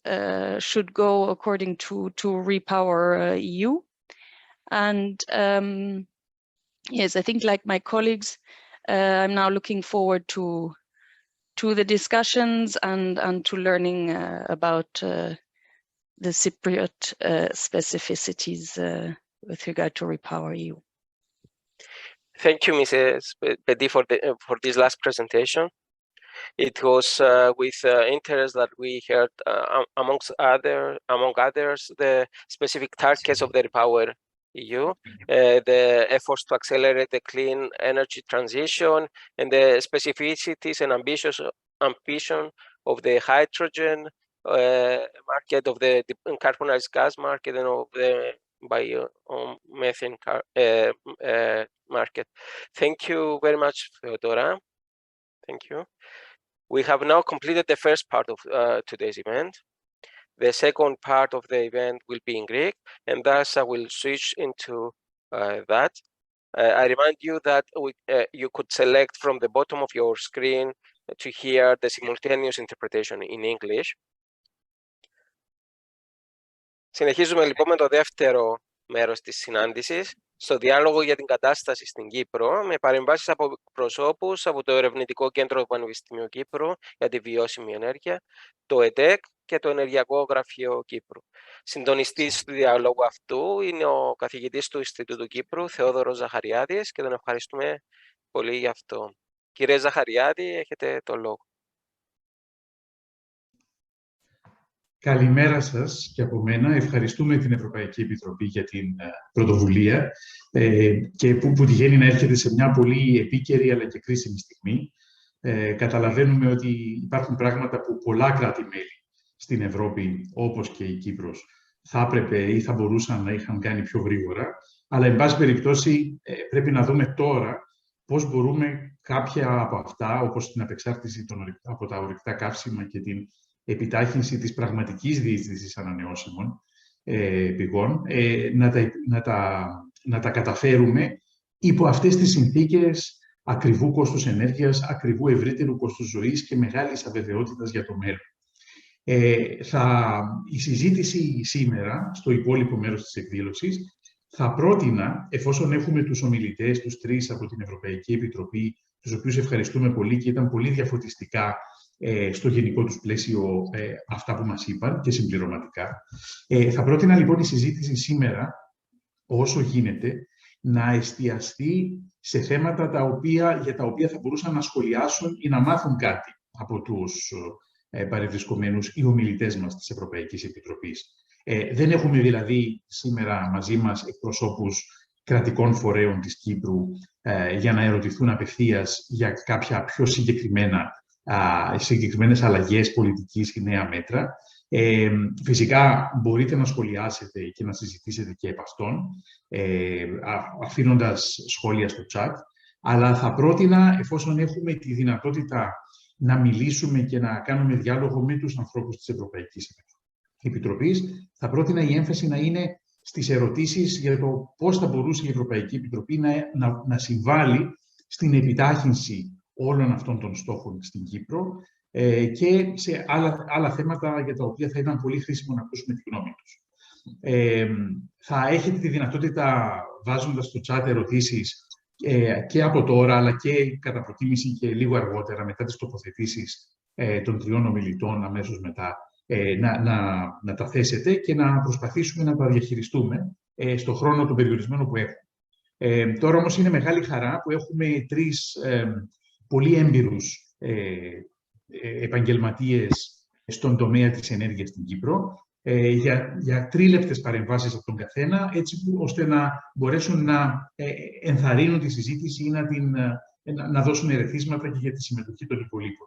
should go according to REPowerEU. And yes, I think like my colleagues, I'm now looking forward to the discussions and to learning about the Cypriot specificities with regard to REPowerEU. Thank you, Mrs. Petit, for this last presentation. It was with interest that we heard, among others, the specific targets of the REPowerEU, the efforts to accelerate the clean energy transition, and the specificities and ambition of the hydrogen market, of the decarbonized gas market, and of the biomethane market. Thank you very much, Feodora. Thank you. We have now completed the first part of today's event. The second part of the event will be in Greek, and thus I will switch into that. I remind you that you could select from the bottom of your screen to hear the simultaneous interpretation in English. Συνεχίζουμε λοιπόν με το δεύτερο μέρος της συνάντησης, στο διάλογο για την κατάσταση στην Κύπρο, με παρεμβάσεις από προσώπους από το Ερευνητικό Κέντρο του Πανεπιστημίου Κύπρου για τη βιώσιμη ενέργεια, το ΕΤΕΚ και το Ενεργειακό Γραφείο Κύπρου. Συντονιστής του διαλόγου αυτού είναι ο καθηγητής του Ινστιτούτου Κύπρου, Θεόδωρος Ζαχαριάδης, και τον ευχαριστούμε πολύ γι' αυτό. Κύριε Ζαχαριάδη, έχετε το λόγο. Καλημέρα σας και από μένα. Ευχαριστούμε την Ευρωπαϊκή Επιτροπή για την πρωτοβουλία και που τυχαίνει να έρχεται σε μια πολύ επίκαιρη αλλά και κρίσιμη στιγμή. Καταλαβαίνουμε ότι υπάρχουν πράγματα που πολλά κράτη-μέλη στην Ευρώπη, όπως και η Κύπρος, θα έπρεπε ή θα μπορούσαν να είχαν κάνει πιο γρήγορα, αλλά εν πάση περιπτώσει πρέπει να δούμε τώρα πώς μπορούμε κάποια από αυτά, όπως την απεξάρτηση από τα ορυκτά καύσιμα και την επιτάχυνση της πραγματικής διείσδυσης ανανεώσιμων πηγών, να τα καταφέρουμε υπό αυτές τις συνθήκες ακριβού κόστους ενέργειας, ακριβού ευρύτερου κόστους ζωής και μεγάλης αβεβαιότητας για το μέλλον. Η συζήτηση σήμερα, στο υπόλοιπο μέρος της εκδήλωσης, θα πρότεινα, εφόσον έχουμε τους ομιλητές, τους τρεις από την Ευρωπαϊκή Επιτροπή, τους οποίους ευχαριστούμε πολύ και ήταν πολύ διαφωτιστικά στο γενικό τους πλαίσιο αυτά που μας είπαν και συμπληρωματικά. Θα πρότεινα λοιπόν η συζήτηση σήμερα, όσο γίνεται, να εστιαστεί σε θέματα για τα οποία θα μπορούσαν να σχολιάσουν ή να μάθουν κάτι από τους παρευρισκομένους ή ομιλητές μας της Ευρωπαϊκής Επιτροπής. Δεν έχουμε δηλαδή σήμερα μαζί μας εκπροσώπους κρατικών φορέων της Κύπρου για να ερωτηθούν απευθείας για κάποια πιο συγκεκριμένες αλλαγές πολιτικής ή νέα μέτρα. Φυσικά μπορείτε να σχολιάσετε και να συζητήσετε και επ' αυτών, αφήνοντας σχόλια στο chat, αλλά θα πρότεινα, εφόσον έχουμε τη δυνατότητα να μιλήσουμε και να κάνουμε διάλογο με τους ανθρώπους της Ευρωπαϊκής Επιτροπής, θα πρότεινα η έμφαση να είναι στις ερωτήσεις για το πώς θα μπορούσε η Ευρωπαϊκή Επιτροπή να συμβάλλει στην επιτάχυνση όλων αυτών των στόχων στην Κύπρο και σε άλλα θέματα για τα οποία θα ήταν πολύ χρήσιμο να ακούσουμε τη γνώμη τους. Θα έχετε τη δυνατότητα, βάζοντας στο chat ερωτήσεις και από τώρα, αλλά και κατά προτίμηση και λίγο αργότερα, μετά τις τοποθετήσεις των τριών ομιλητών αμέσως μετά, να τα θέσετε και να προσπαθήσουμε να τα διαχειριστούμε στον χρόνο τον περιορισμένο που έχουμε. Τώρα όμως είναι μεγάλη χαρά που έχουμε τρεις πολύ έμπειρους επαγγελματίες στον τομέα της ενέργειας στην Κύπρο, για τρίλεπτες παρεμβάσεις από τον καθένα, έτσι ώστε να μπορέσουν να ενθαρρύνουν τη συζήτηση ή να δώσουν ερεθίσματα και για τη συμμετοχή των υπολείπων.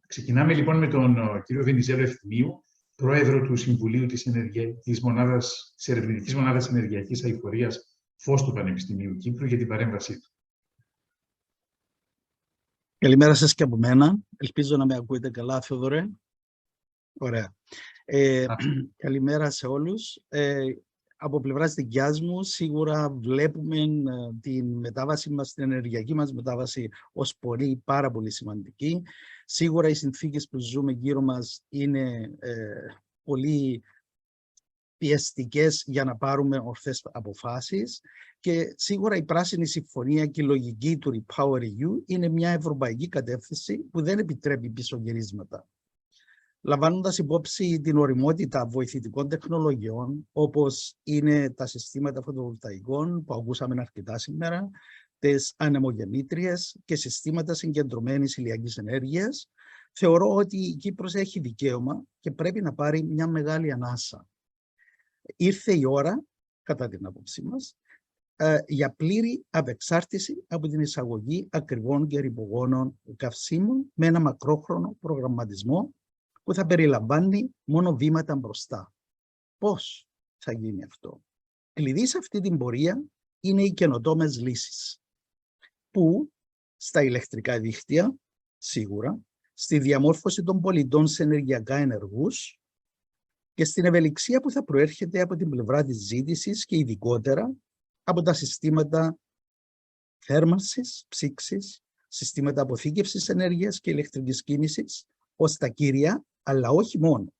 Ξεκινάμε λοιπόν με τον κύριο Βενιζέλο EFTHYMIOU, πρόεδρο του Συμβουλίου της Ερευνητικής Μονάδας Ενεργειακής Αειφορίας FOSS του Πανεπιστημίου Κύπρου, για την παρέμβασή του. Καλημέρα σας και από μένα. Ελπίζω να με ακούετε καλά, Θεοδωρέ. Ωραία. Καλημέρα σε όλους. Από πλευράς δικιάς μου, σίγουρα βλέπουμε την μετάβαση μας, την ενεργειακή μας μετάβαση ως πάρα πολύ σημαντική. Σίγουρα οι συνθήκες που ζούμε γύρω μας είναι πολύ πιεστικές για να πάρουμε ορθές αποφάσεις και σίγουρα η Πράσινη Συμφωνία και η λογική του REPowerEU είναι μια ευρωπαϊκή κατεύθυνση που δεν επιτρέπει πισωγυρίσματα. Λαμβάνοντας υπόψη την ωριμότητα βοηθητικών τεχνολογιών, όπως είναι τα συστήματα φωτοβολταϊκών που ακούσαμε αρκετά σήμερα, τις ανεμογεννήτριες και συστήματα συγκεντρωμένης ηλιακής ενέργειας, θεωρώ ότι η Κύπρος έχει δικαίωμα και πρέπει να πάρει μια μεγάλη ανάσα. Ήρθε η ώρα, κατά την άποψή μας, για πλήρη απεξάρτηση από την εισαγωγή ακριβών και ρηπογόνων καυσίμων με ένα μακρόχρονο προγραμματισμό που θα περιλαμβάνει μόνο βήματα μπροστά. Πώς θα γίνει αυτό? Κλειδί σε αυτή την πορεία είναι οι καινοτόμες λύσεις, που στα ηλεκτρικά δίκτυα, σίγουρα, στη διαμόρφωση των πολιτών σε ενεργειακά ενεργούς και στην ευελιξία που θα προέρχεται από την πλευρά της ζήτησης και ειδικότερα από τα συστήματα θέρμανσης, ψήξης, συστήματα αποθήκευσης ενέργειας και ηλεκτρικής κίνησης ως τα κύρια, αλλά όχι μόνο.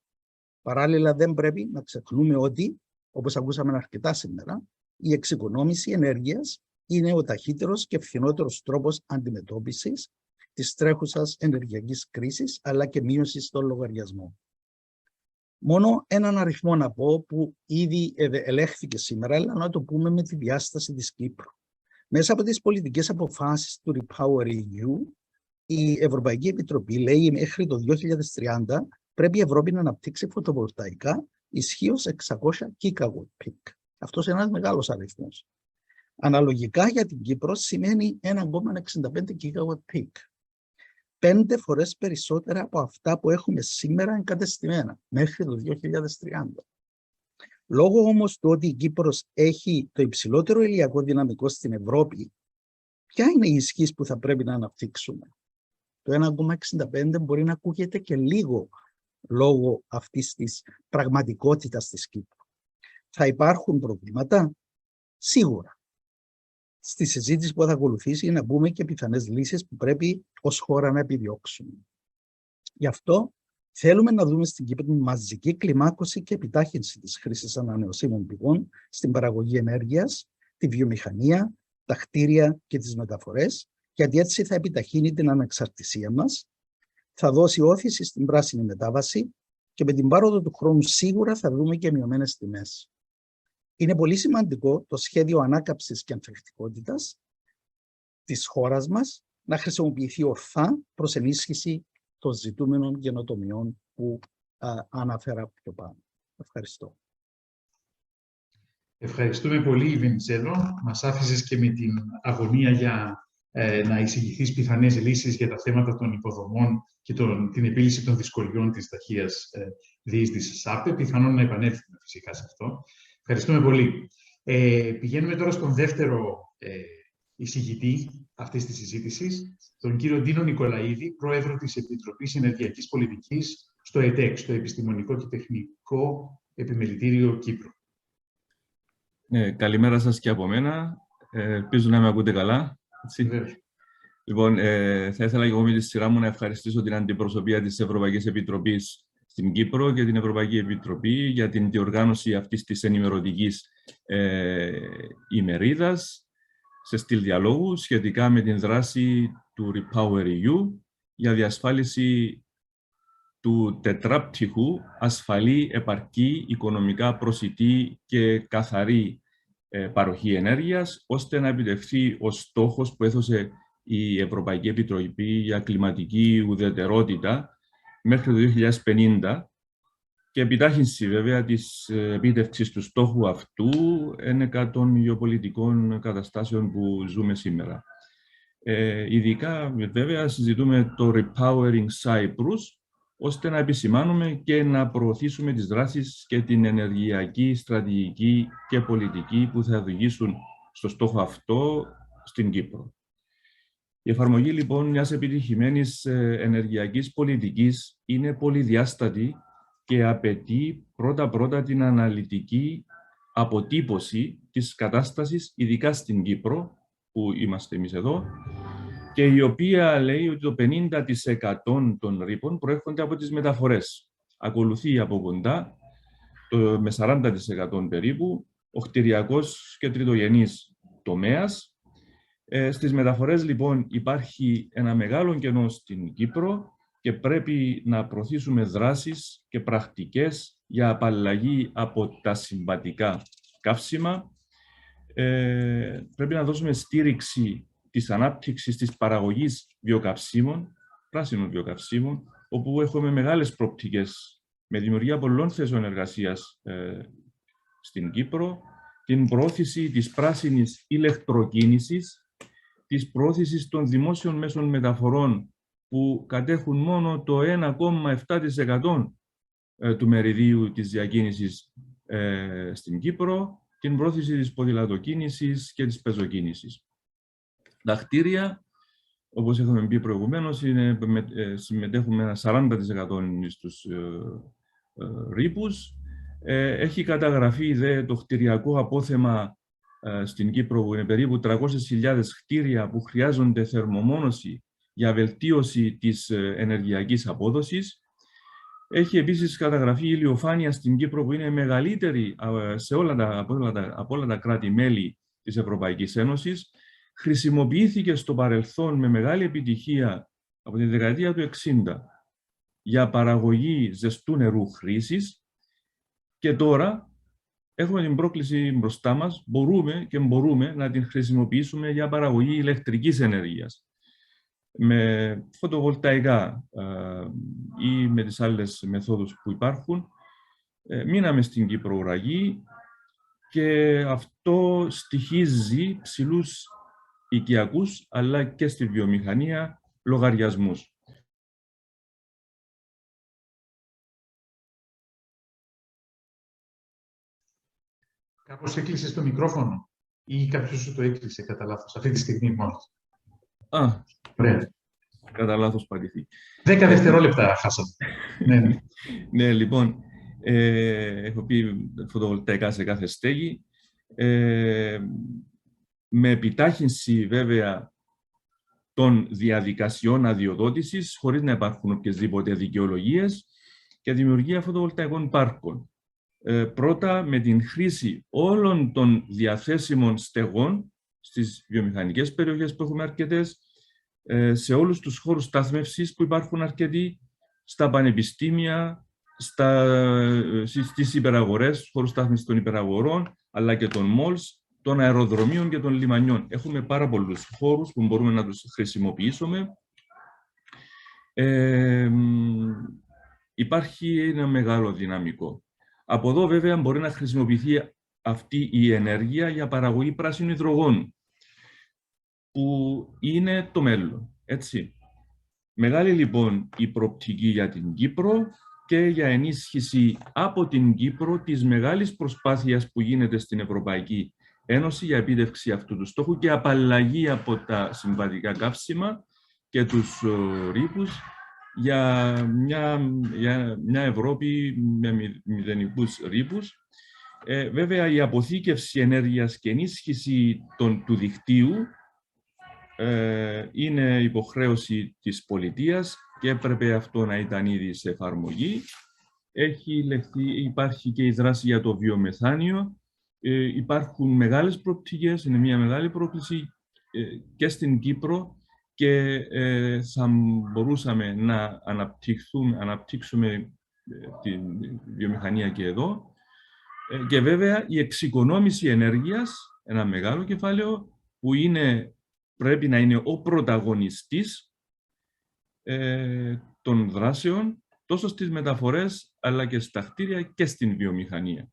Παράλληλα, δεν πρέπει να ξεχνούμε ότι, όπως ακούσαμε αρκετά σήμερα, η εξοικονόμηση ενέργειας είναι ο ταχύτερος και φθηνότερος τρόπος αντιμετώπισης της τρέχουσας ενεργειακής κρίσης, αλλά και μείωσης των λογαριασμών. Μόνο έναν αριθμό να πω που ήδη ελέγχθηκε σήμερα, αλλά να το πούμε με τη διάσταση της Κύπρου. Μέσα από τις πολιτικές αποφάσεις του REPowerEU, η Ευρωπαϊκή Επιτροπή λέει μέχρι το 2030 πρέπει η Ευρώπη να αναπτύξει φωτοβολταϊκά ισχύως 600 GW peak. Αυτός είναι ένας μεγάλος αριθμός. Αναλογικά για την Κύπρο σημαίνει 1,65 GW peak. 5 φορές περισσότερα από αυτά που έχουμε σήμερα εγκατεστημένα μέχρι το 2030. Λόγω όμως του ότι η Κύπρος έχει το υψηλότερο ηλιακό δυναμικό στην Ευρώπη, ποια είναι η ισχύς που θα πρέπει να αναπτύξουμε? Το 1,65 μπορεί να ακούγεται και λίγο λόγω αυτής της πραγματικότητας της Κύπρου. Θα υπάρχουν προβλήματα? Σίγουρα. Στη συζήτηση που θα ακολουθήσει να μπούμε και πιθανές λύσεις που πρέπει ως χώρα να επιδιώξουμε. Γι' αυτό θέλουμε να δούμε στην Κύπρο την μαζική κλιμάκωση και επιτάχυνση της χρήσης ανανεωσίμων πηγών στην παραγωγή ενέργειας, τη βιομηχανία, τα κτίρια και τις μεταφορές, γιατί έτσι θα επιταχύνει την ανεξαρτησία μας θα δώσει όθηση στην πράσινη μετάβαση και με την πάροδο του χρόνου σίγουρα θα δούμε και μειωμένες τιμές. Είναι πολύ σημαντικό το σχέδιο ανάκαμψης και ανθεκτικότητας της χώρας μας να χρησιμοποιηθεί ορθά προς ενίσχυση των ζητούμενων καινοτομιών που αναφέρα πιο πάνω. Ευχαριστώ. Ευχαριστούμε πολύ, Βενιζέλο. Μας άφησες και με την αγωνία για να εισηγηθείς πιθανές λύσεις για τα θέματα των υποδομών και την επίλυση των δυσκολιών της ταχείας διείσδυσης ΣΑΠΕ. Πιθανόν να επανέλθουμε φυσικά σε αυτό. Ευχαριστούμε πολύ. Πηγαίνουμε τώρα στον δεύτερο εισηγητή αυτής της συζήτησης, τον κύριο Ντίνο Νικολαίδη, πρόεδρο της Επιτροπής Ενεργειακής Πολιτικής στο ΕΤΕΚ, στο Επιστημονικό και Τεχνικό Επιμελητήριο Κύπρου. Καλημέρα σας και από μένα. Ελπίζω να με ακούτε καλά. Λοιπόν, θα ήθελα και εγώ με τη σειρά μου να ευχαριστήσω την αντιπροσωπεία της Ευρωπαϊκής Επιτροπής στην Κύπρο και την Ευρωπαϊκή Επιτροπή για την διοργάνωση αυτής της ενημερωτικής ημερίδας σε στυλ διαλόγου σχετικά με την δράση του REPowerEU για διασφάλιση του τετράπτυχου ασφαλή, επαρκή, οικονομικά προσιτή και καθαρή παροχή ενέργειας, ώστε να επιτευχθεί ο στόχος που έθωσε η Ευρωπαϊκή Επιτροπή για κλιματική ουδετερότητα μέχρι το 2050 και επιτάχυνση βέβαια της επίτευξης του στόχου αυτού ένεκα των γεωπολιτικών καταστάσεων που ζούμε σήμερα. Ειδικά βέβαια συζητούμε το Repowering Cyprus, ώστε να επισημάνουμε και να προωθήσουμε τις δράσεις και την ενεργειακή, στρατηγική και πολιτική που θα οδηγήσουν στο στόχο αυτό στην Κύπρο. Η εφαρμογή λοιπόν μιας επιτυχημένης ενεργειακής πολιτικής είναι πολυδιάστατη και απαιτεί πρώτα-πρώτα την αναλυτική αποτύπωση της κατάστασης, ειδικά στην Κύπρο, που είμαστε εμείς εδώ, και η οποία λέει ότι το 50% των ρήπων προέρχονται από τις μεταφορές. Ακολουθεί από κοντά, με 40% περίπου, ο κτηριακός και τριτογενής τομέας. Στις μεταφορές, λοιπόν, υπάρχει ένα μεγάλο κενό στην Κύπρο και πρέπει να προωθήσουμε δράσεις και πρακτικές για απαλλαγή από τα συμβατικά καύσιμα. Πρέπει να δώσουμε στήριξη της ανάπτυξης της παραγωγής βιοκαυσίμων, πράσινων βιοκαυσίμων, όπου έχουμε μεγάλες προοπτικές με δημιουργία πολλών θέσεων εργασίας στην Κύπρο, την προώθηση της πράσινης ηλεκτροκίνησης, της προώθησης των δημόσιων μέσων μεταφορών που κατέχουν μόνο το 1,7% του μεριδίου της διακίνησης στην Κύπρο, την πρόθεση της ποδηλατοκίνησης και της πεζοκίνησης. Τα κτίρια, όπως έχουμε πει προηγουμένως, συμμετέχουν με ένα 40% στους ρήπους. Έχει καταγραφεί το κτηριακό απόθεμα στην Κύπρο, που είναι περίπου 300.000 κτίρια που χρειάζονται θερμομόνωση για βελτίωση της ενεργειακής απόδοσης. Έχει επίσης καταγραφεί η ηλιοφάνεια στην Κύπρο, που είναι μεγαλύτερη από όλα τα κράτη-μέλη της Ευρωπαϊκής Ένωσης. Χρησιμοποιήθηκε στο παρελθόν με μεγάλη επιτυχία από τη δεκαετία του 60 για παραγωγή ζεστού νερού χρήσης και τώρα έχουμε την πρόκληση μπροστά μας, μπορούμε να την χρησιμοποιήσουμε για παραγωγή ηλεκτρικής ενέργειας με φωτοβολταϊκά ή με τις άλλες μεθόδους που υπάρχουν. Μείναμε στην Κύπρο ουραγή και αυτό στοιχίζει ψηλούς οικιακούς αλλά και στη βιομηχανία λογαριασμούς. Κάπως έκλεισε το μικρόφωνο ή κάποιος σου το έκλεισε κατά λάθος αυτή τη στιγμή μόνος? Ωραία. Κατά λάθος πατηθεί. 10 δευτερόλεπτα χάσαμε. Ναι. Ναι, λοιπόν, έχω πει φωτοβολταϊκά σε κάθε στέγη. Με επιτάχυνση βέβαια των διαδικασιών αδειοδότησης, χωρίς να υπάρχουν οποιασδήποτε δικαιολογίες, και δημιουργία φωτοβολταϊκών πάρκων. Πρώτα με την χρήση όλων των διαθέσιμων στεγών στις βιομηχανικές περιοχές που έχουμε αρκετές, σε όλους τους χώρους στάθμευσης που υπάρχουν αρκετοί, στα πανεπιστήμια, στις υπεραγορές, χώρους στάθμευσης των υπεραγορών, αλλά και των malls, των αεροδρομίων και των λιμανιών. Έχουμε πάρα πολλούς χώρους που μπορούμε να τους χρησιμοποιήσουμε. Υπάρχει ένα μεγάλο δυναμικό. Από εδώ βέβαια μπορεί να χρησιμοποιηθεί αυτή η ενέργεια για παραγωγή πράσινου υδρογόνου, που είναι το μέλλον, έτσι. Μεγάλη λοιπόν η προοπτική για την Κύπρο και για ενίσχυση από την Κύπρο της μεγάλης προσπάθειας που γίνεται στην Ευρωπαϊκή Ένωση για επίτευξη αυτού του στόχου και απαλλαγή από τα συμβατικά καύσιμα και τους ρήπους για μια Ευρώπη με μηδενικούς ρήπους. Βέβαια, η αποθήκευση ενέργειας και ενίσχυση του δικτύου είναι υποχρέωση της πολιτείας και έπρεπε αυτό να ήταν ήδη σε εφαρμογή. Υπάρχει και η δράση για το βιομεθάνιο. Υπάρχουν μεγάλες προοπτικές, είναι μια μεγάλη πρόκληση και στην Κύπρο και θα μπορούσαμε να αναπτύξουμε τη βιομηχανία και εδώ. Και βέβαια η εξοικονόμηση ενέργειας, ένα μεγάλο κεφάλαιο που πρέπει να είναι ο πρωταγωνιστής των δράσεων τόσο στις μεταφορές αλλά και στα κτίρια και στην βιομηχανία.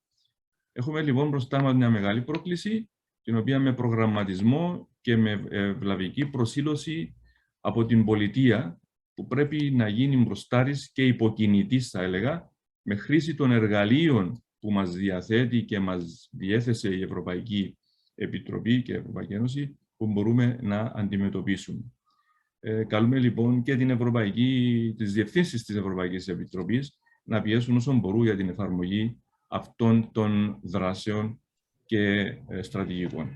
Έχουμε λοιπόν μπροστά μας μια μεγάλη πρόκληση, την οποία με προγραμματισμό και με βλαβική προσήλωση από την πολιτεία, που πρέπει να γίνει μπροστάρης και υποκινητής, θα έλεγα, με χρήση των εργαλείων που μας διαθέτει και μας διέθεσε η Ευρωπαϊκή Επιτροπή και η Ευρωπαϊκή Ένωση, που μπορούμε να αντιμετωπίσουμε. Καλούμε λοιπόν και τις διευθύνσεις της Ευρωπαϊκής Επιτροπής να πιέσουν όσο μπορούν για την εφαρμογή αυτών των δράσεων και στρατηγικών.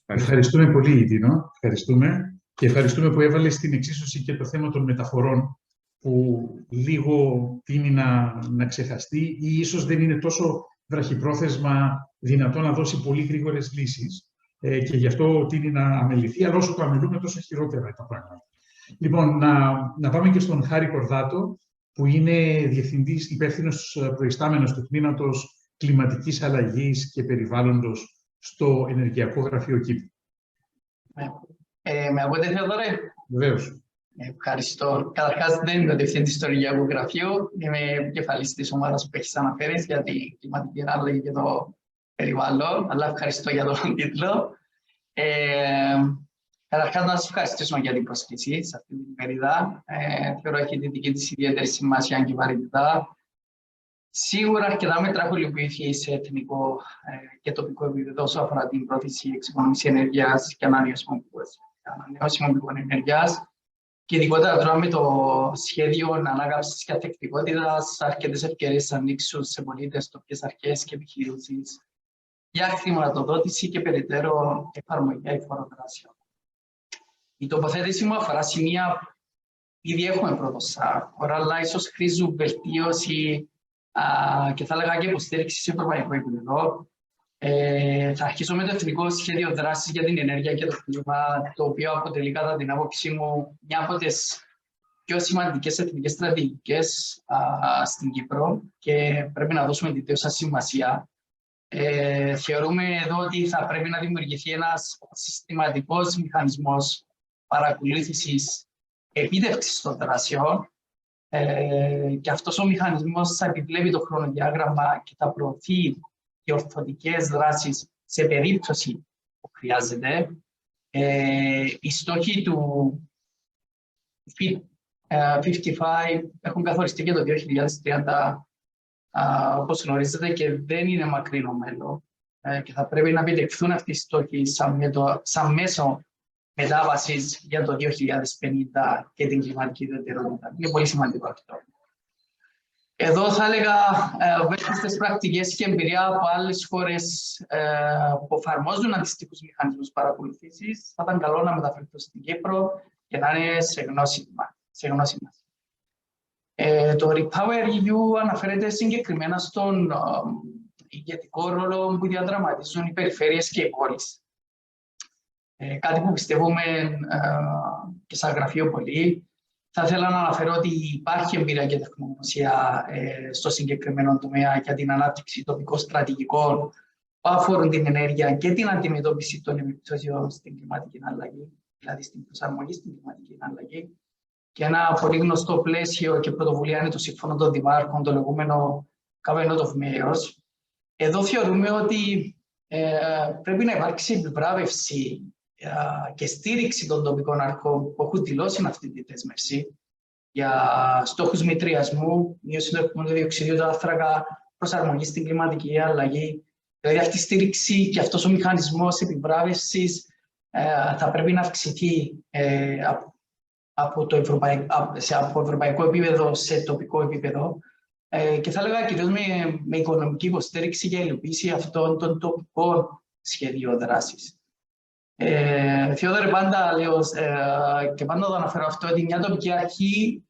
Ευχαριστούμε πολύ, Δίνο. Ευχαριστούμε. Και ευχαριστούμε που έβαλε στην εξίσωση και το θέμα των μεταφορών, που λίγο τείνει να ξεχαστεί ή ίσως δεν είναι τόσο βραχυπρόθεσμα δυνατό να δώσει πολύ γρήγορες λύσεις. Και γι' αυτό τείνει να αμεληθεί, αλλά όσο το αμελούμε τόσο χειρότερα τα πράγματα. Λοιπόν, να πάμε και στον Χάρη Κορδάτο, που είναι διευθυντής, υπεύθυνος προϊστάμενος του τμήματος κλιματικής αλλαγής και περιβάλλοντος στο Ενεργειακό Γραφείο Κύπρου. Με ακούτε, Θεοδωρέ? Βεβαίως. Ευχαριστώ. Καταρχάς, δεν είμαι διευθυντής στο Ενεργειακό Γραφείο. Είμαι επικεφαλής της ομάδας που έχεις αναφέρει για την κλιματική αλλαγή και το περιβάλλον, αλλά ευχαριστώ για τον τίτλο. Καταρχάς, να σας ευχαριστήσουμε για την πρόσκληση σε αυτή την ημερίδα. Θεωρώ ότι έχει τη δική της ιδιαίτερη σημασία και βαρύτητα. Σίγουρα αρκετά μέτρα έχουν υλοποιηθεί σε εθνικό και τοπικό επίπεδο όσον αφορά την πρόθεση εξοικονόμησης ενέργειας και ανανεώσιμων πηγών ενέργειας. Και ειδικότερα τώρα με το σχέδιο ανάκαμψης και ανθεκτικότητας, αρκετές ευκαιρίες θα ανοίξουν σε πολίτες, τοπικές αρχές και επιχειρήσεις για χρηματοδότηση και περαιτέρω εφαρμογή αηφόρων δράσεων. Η τοποθέτηση μου αφορά σημεία ήδη έχουμε προδοσά, αλλά ίσως χρήζουν βελτίωση και θα έλεγα και υποστήριξη σε ευρωπαϊκό επίπεδο. Θα αρχίσω με το Εθνικό Σχέδιο Δράσης για την Ενέργεια και το Κλίμα, το οποίο αποτελεί κατά την άποψή μου μια από τις πιο σημαντικές εθνικές στρατηγικές στην Κύπρο και πρέπει να δώσουμε τη δέουσα σημασία. Θεωρούμε εδώ ότι θα πρέπει να δημιουργηθεί ένας συστηματικός μηχανισμός παρακολούθησης επίτευξης των δράσεων και αυτός ο μηχανισμός θα επιβλέπει το χρονοδιάγραμμα και θα προωθεί διορθωτικές δράσεις σε περίπτωση που χρειάζεται. Οι στόχοι του Fit 55 έχουν καθοριστεί και το 2030, όπως γνωρίζετε, και δεν είναι μακρινό μέλλον και θα πρέπει να επιτευχθούν αυτοί οι στόχοι σαν μέσο μετάβασης για το 2050 και την κλιματική ιδιαιτερότητα. Είναι πολύ σημαντικό αυτό. Εδώ θα έλεγα βέλτιστες πρακτικές και εμπειρία από άλλες χώρες που εφαρμόζουν αντιστοίχους μηχανισμούς παρακολουθήσεις. Θα ήταν καλό να μεταφερθούν στην Κύπρο και να είναι σε γνώση μας. Το REPowerEU αναφέρεται συγκεκριμένα στον ηγετικό ρόλο που διαδραματίζουν οι περιφέρειες και οι πόλεις. Κάτι που πιστεύουμε και σαν γραφείο πολύ. Θα ήθελα να αναφέρω ότι υπάρχει εμπειρία και τεχνογνωσία στο συγκεκριμένο τομέα για την ανάπτυξη τοπικών στρατηγικών που αφορούν την ενέργεια και την αντιμετώπιση των επιπτώσεων στην κλιματική αλλαγή, δηλαδή στην προσαρμογή στην κλιματική αλλαγή. Και ένα πολύ γνωστό πλαίσιο και πρωτοβουλία είναι το Σύμφωνο των Δημάρχων, το λεγόμενο Covenant of Mayors. Εδώ θεωρούμε ότι πρέπει να υπάρξει επιβράβευση και στήριξη των τοπικών αρχών που έχουν δηλώσει αυτή τη δέσμευση για στόχους μετριασμού, μείωση του εκπομπών διοξειδίου του άνθρακα, προσαρμογή στην κλιματική αλλαγή. Δηλαδή αυτή η στήριξη και αυτός ο μηχανισμός επιβράβευσης θα πρέπει να αυξηθεί από ευρωπαϊκό επίπεδο σε τοπικό επίπεδο. Και θα έλεγα κυρίως με οικονομική υποστήριξη για υλοποίηση αυτών των τοπικών σχεδίων δράσης. Θεόδωρε, πάντα λέω και πάντα το αναφέρω αυτό, ότι μια τοπική αρχή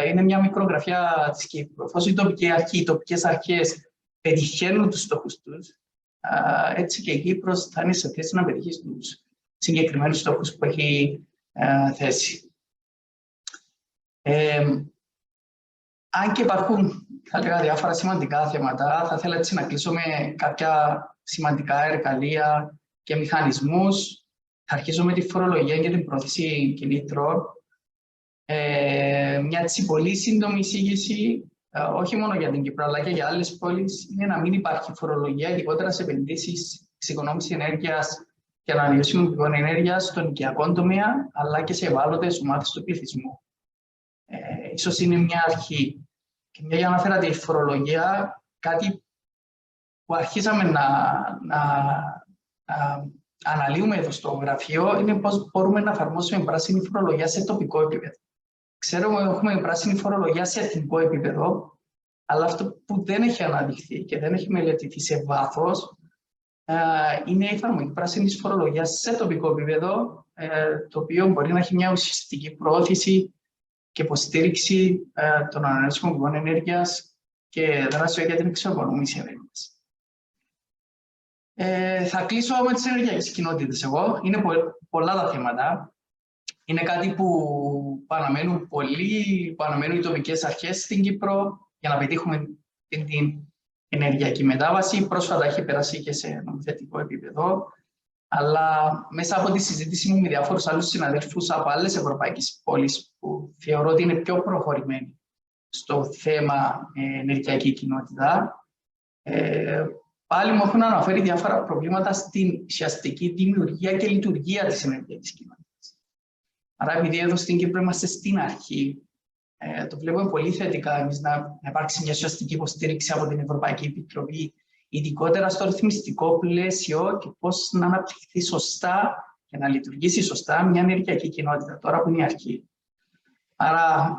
είναι μια μικρογραφιά της Κύπρου. Εφόσον η τοπική αρχή, οι τοπικές αρχές πετυχαίνουν τους στόχους τους, έτσι και η Κύπρος θα είναι σε θέση να πετύχει τους συγκεκριμένους στόχους που έχει θέσει. Αν και υπάρχουν, θα λέγα, διάφορα σημαντικά θέματα, θα ήθελα έτσι να κλείσω με κάποια σημαντικά εργαλεία και μηχανισμούς. Θα αρχίσω με τη φορολογία και την πρόθεση κινήτρων. Μια έτσι πολύ σύντομη εισήγηση, όχι μόνο για την Κύπρο, αλλά και για άλλες πόλεις, είναι να μην υπάρχει φορολογία, ειδικότερα σε επενδύσεις, εξοικονόμηση ενέργειας και ανανεώσιμων πηγών ενέργειας στον οικιακό τομέα, αλλά και σε ευάλωτες ομάδες του πληθυσμού. Ίσως είναι μια αρχή. Και μια για να αναφέρατε η φορολογία, κάτι που αρχίσαμε να αναλύουμε εδώ στο γραφείο είναι πώς μπορούμε να εφαρμόσουμε πράσινη φορολογία σε τοπικό επίπεδο. Ξέρουμε ότι έχουμε πράσινη φορολογία σε εθνικό επίπεδο, αλλά αυτό που δεν έχει αναδειχθεί και δεν έχει μελετηθεί σε βάθος είναι η εφαρμογή πράσινης φορολογίας σε τοπικό επίπεδο, το οποίο μπορεί να έχει μια ουσιαστική προώθηση και υποστήριξη των ανανεώσιμων πηγών ενέργειας και δράσεων για την εξοικονόμηση ενέργειας. Θα κλείσω με τις ενεργειακές κοινότητες εγώ. Είναι πολλά τα θέματα. Είναι κάτι που παραμένουν οι τοπικές αρχές στην Κύπρο για να πετύχουμε την ενεργειακή μετάβαση. Πρόσφατα έχει περάσει και σε νομοθετικό επίπεδο. Αλλά μέσα από τη συζήτηση μου με διάφορους άλλους συναδέλφους από άλλες ευρωπαϊκές πόλεις που θεωρώ ότι είναι πιο προχωρημένοι στο θέμα ενεργειακή κοινότητα, πάλι μου έχουν αναφέρει διάφορα προβλήματα στην ουσιαστική δημιουργία και λειτουργία της ενεργειακής κοινότητας. Άρα, επειδή εδώ στην Κύπρο είμαστε στην αρχή, το βλέπουμε πολύ θετικά εμείς να υπάρξει μια ουσιαστική υποστήριξη από την Ευρωπαϊκή Επιτροπή, ειδικότερα στο ρυθμιστικό πλαίσιο και πώς να αναπτυχθεί σωστά και να λειτουργήσει σωστά μια ενεργειακή κοινότητα, τώρα που είναι η αρχή. Άρα,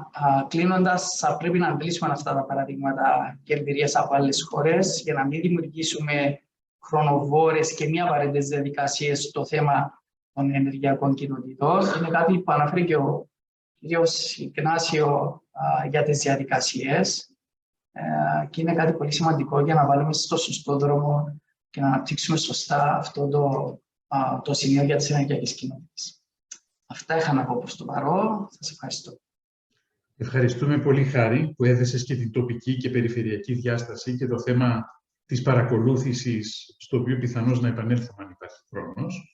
κλείνοντας, θα πρέπει να αντλήσουμε αυτά τα παραδείγματα και εμπειρίες από άλλες χώρες για να μην δημιουργήσουμε χρονοβόρες και μη απαραίτητες διαδικασίες στο θέμα των ενεργειακών κοινοτήτων. Είναι κάτι που αναφέρει και ο κ. Ignacio για τις διαδικασίες και είναι κάτι πολύ σημαντικό για να βάλουμε στο σωστό δρόμο και να αναπτύξουμε σωστά αυτό το σημείο για τις ενεργειακές κοινότητες. Αυτά είχα να πω προς το παρόν. Σας ευχαριστώ. Ευχαριστούμε πολύ, Χάρη, που έθεσες και την τοπική και περιφερειακή διάσταση και το θέμα της παρακολούθησης, στο οποίο πιθανώς να επανέλθουμε αν υπάρχει χρόνος.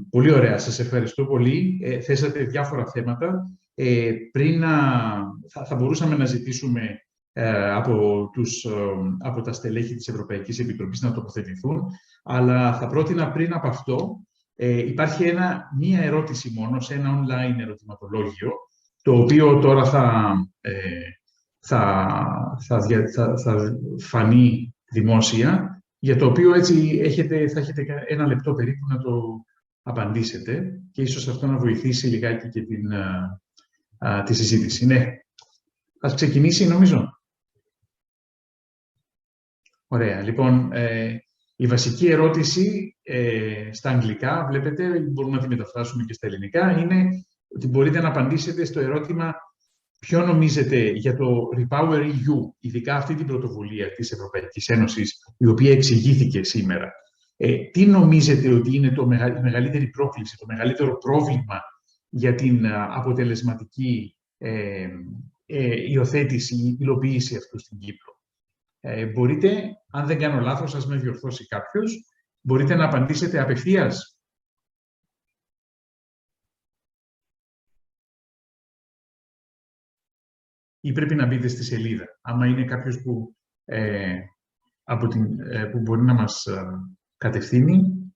Πολύ ωραία, σας ευχαριστώ πολύ. Θέσατε διάφορα θέματα. Θα μπορούσαμε να ζητήσουμε από τα στελέχη της Ευρωπαϊκής Επιτροπής να τοποθετηθούν, αλλά θα πρότεινα πριν από αυτό, υπάρχει μία ερώτηση μόνο σε ένα online ερωτηματολόγιο, το οποίο τώρα θα φανεί δημόσια, για το οποίο έτσι θα έχετε ένα λεπτό περίπου να το απαντήσετε και ίσως αυτό να βοηθήσει λιγάκι και τη συζήτηση. Ναι, ας ξεκινήσει νομίζω. Ωραία, λοιπόν, η βασική ερώτηση στα αγγλικά, βλέπετε, μπορούμε να τη μεταφράσουμε και στα ελληνικά, είναι ότι μπορείτε να απαντήσετε στο ερώτημα ποιο νομίζετε για το REPowerEU, ειδικά αυτή την πρωτοβουλία της Ευρωπαϊκής Ένωσης, η οποία εξηγήθηκε σήμερα. Τι νομίζετε ότι είναι η μεγαλύτερη πρόκληση, το μεγαλύτερο πρόβλημα για την αποτελεσματική υιοθέτηση ή υλοποίηση αυτού στην Κύπρο? Μπορείτε, αν δεν κάνω λάθος, ας με διορθώσει κάποιος, μπορείτε να απαντήσετε απευθείας. Ή πρέπει να μπείτε στη σελίδα, άμα είναι κάποιος που, που μπορεί να μας κατευθύνει.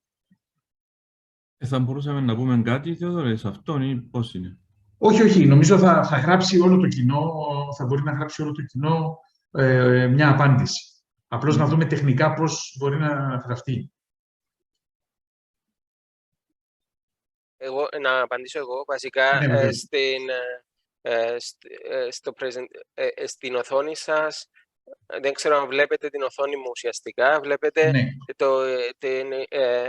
Θα μπορούσαμε να πούμε κάτι, Θεοδωρέ, σε αυτόν ή πώς είναι? Όχι, νομίζω θα γράψει όλο το κοινό, θα μπορεί να γράψει όλο το κοινό μια απάντηση. Απλώς να δούμε τεχνικά πώς μπορεί να γραφτεί. Να απαντήσω εγώ. Βασικά, στην οθόνη σας, δεν ξέρω αν βλέπετε την οθόνη μου ουσιαστικά, βλέπετε την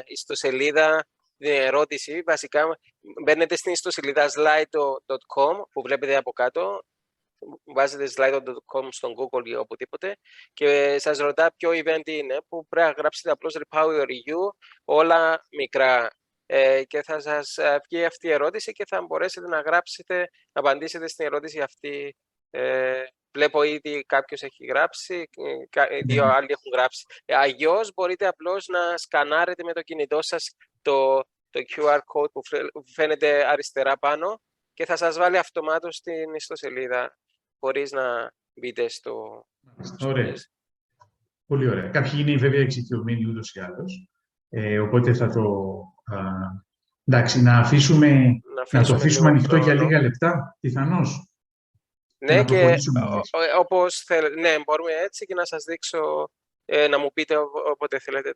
ιστοσελίδα, την ερώτηση. Βασικά, μπαίνετε στην ιστοσελίδα slido.com που βλέπετε από κάτω, βάζετε slido.com στον Google ή οπουδήποτε και σας ρωτά ποιο event είναι, που πρέπει να γράψετε απλώς REPowerEU, όλα μικρά. Και θα σας βγει αυτή η ερώτηση και θα μπορέσετε να γράψετε, να απαντήσετε στην ερώτηση αυτή. Βλέπω ήδη κάποιος έχει γράψει, δύο άλλοι έχουν γράψει. Αλλιώς μπορείτε απλώς να σκανάρετε με το κινητό σας το QR code που φαίνεται αριστερά πάνω και θα σας βάλει αυτομάτως στην ιστοσελίδα, χωρίς να μπείτε στο... Ωραία. Πολύ ωραία. Κάποιοι είναι βέβαια εξοικειωμένοι ούτως ή άλλως, οπότε θα το... εντάξει, να το αφήσουμε ανοιχτό για λίγα λεπτά, πιθανώς. Ναι, και όπως θέλετε, ναι, μπορούμε έτσι και να σας δείξω, να μου πείτε όποτε θέλετε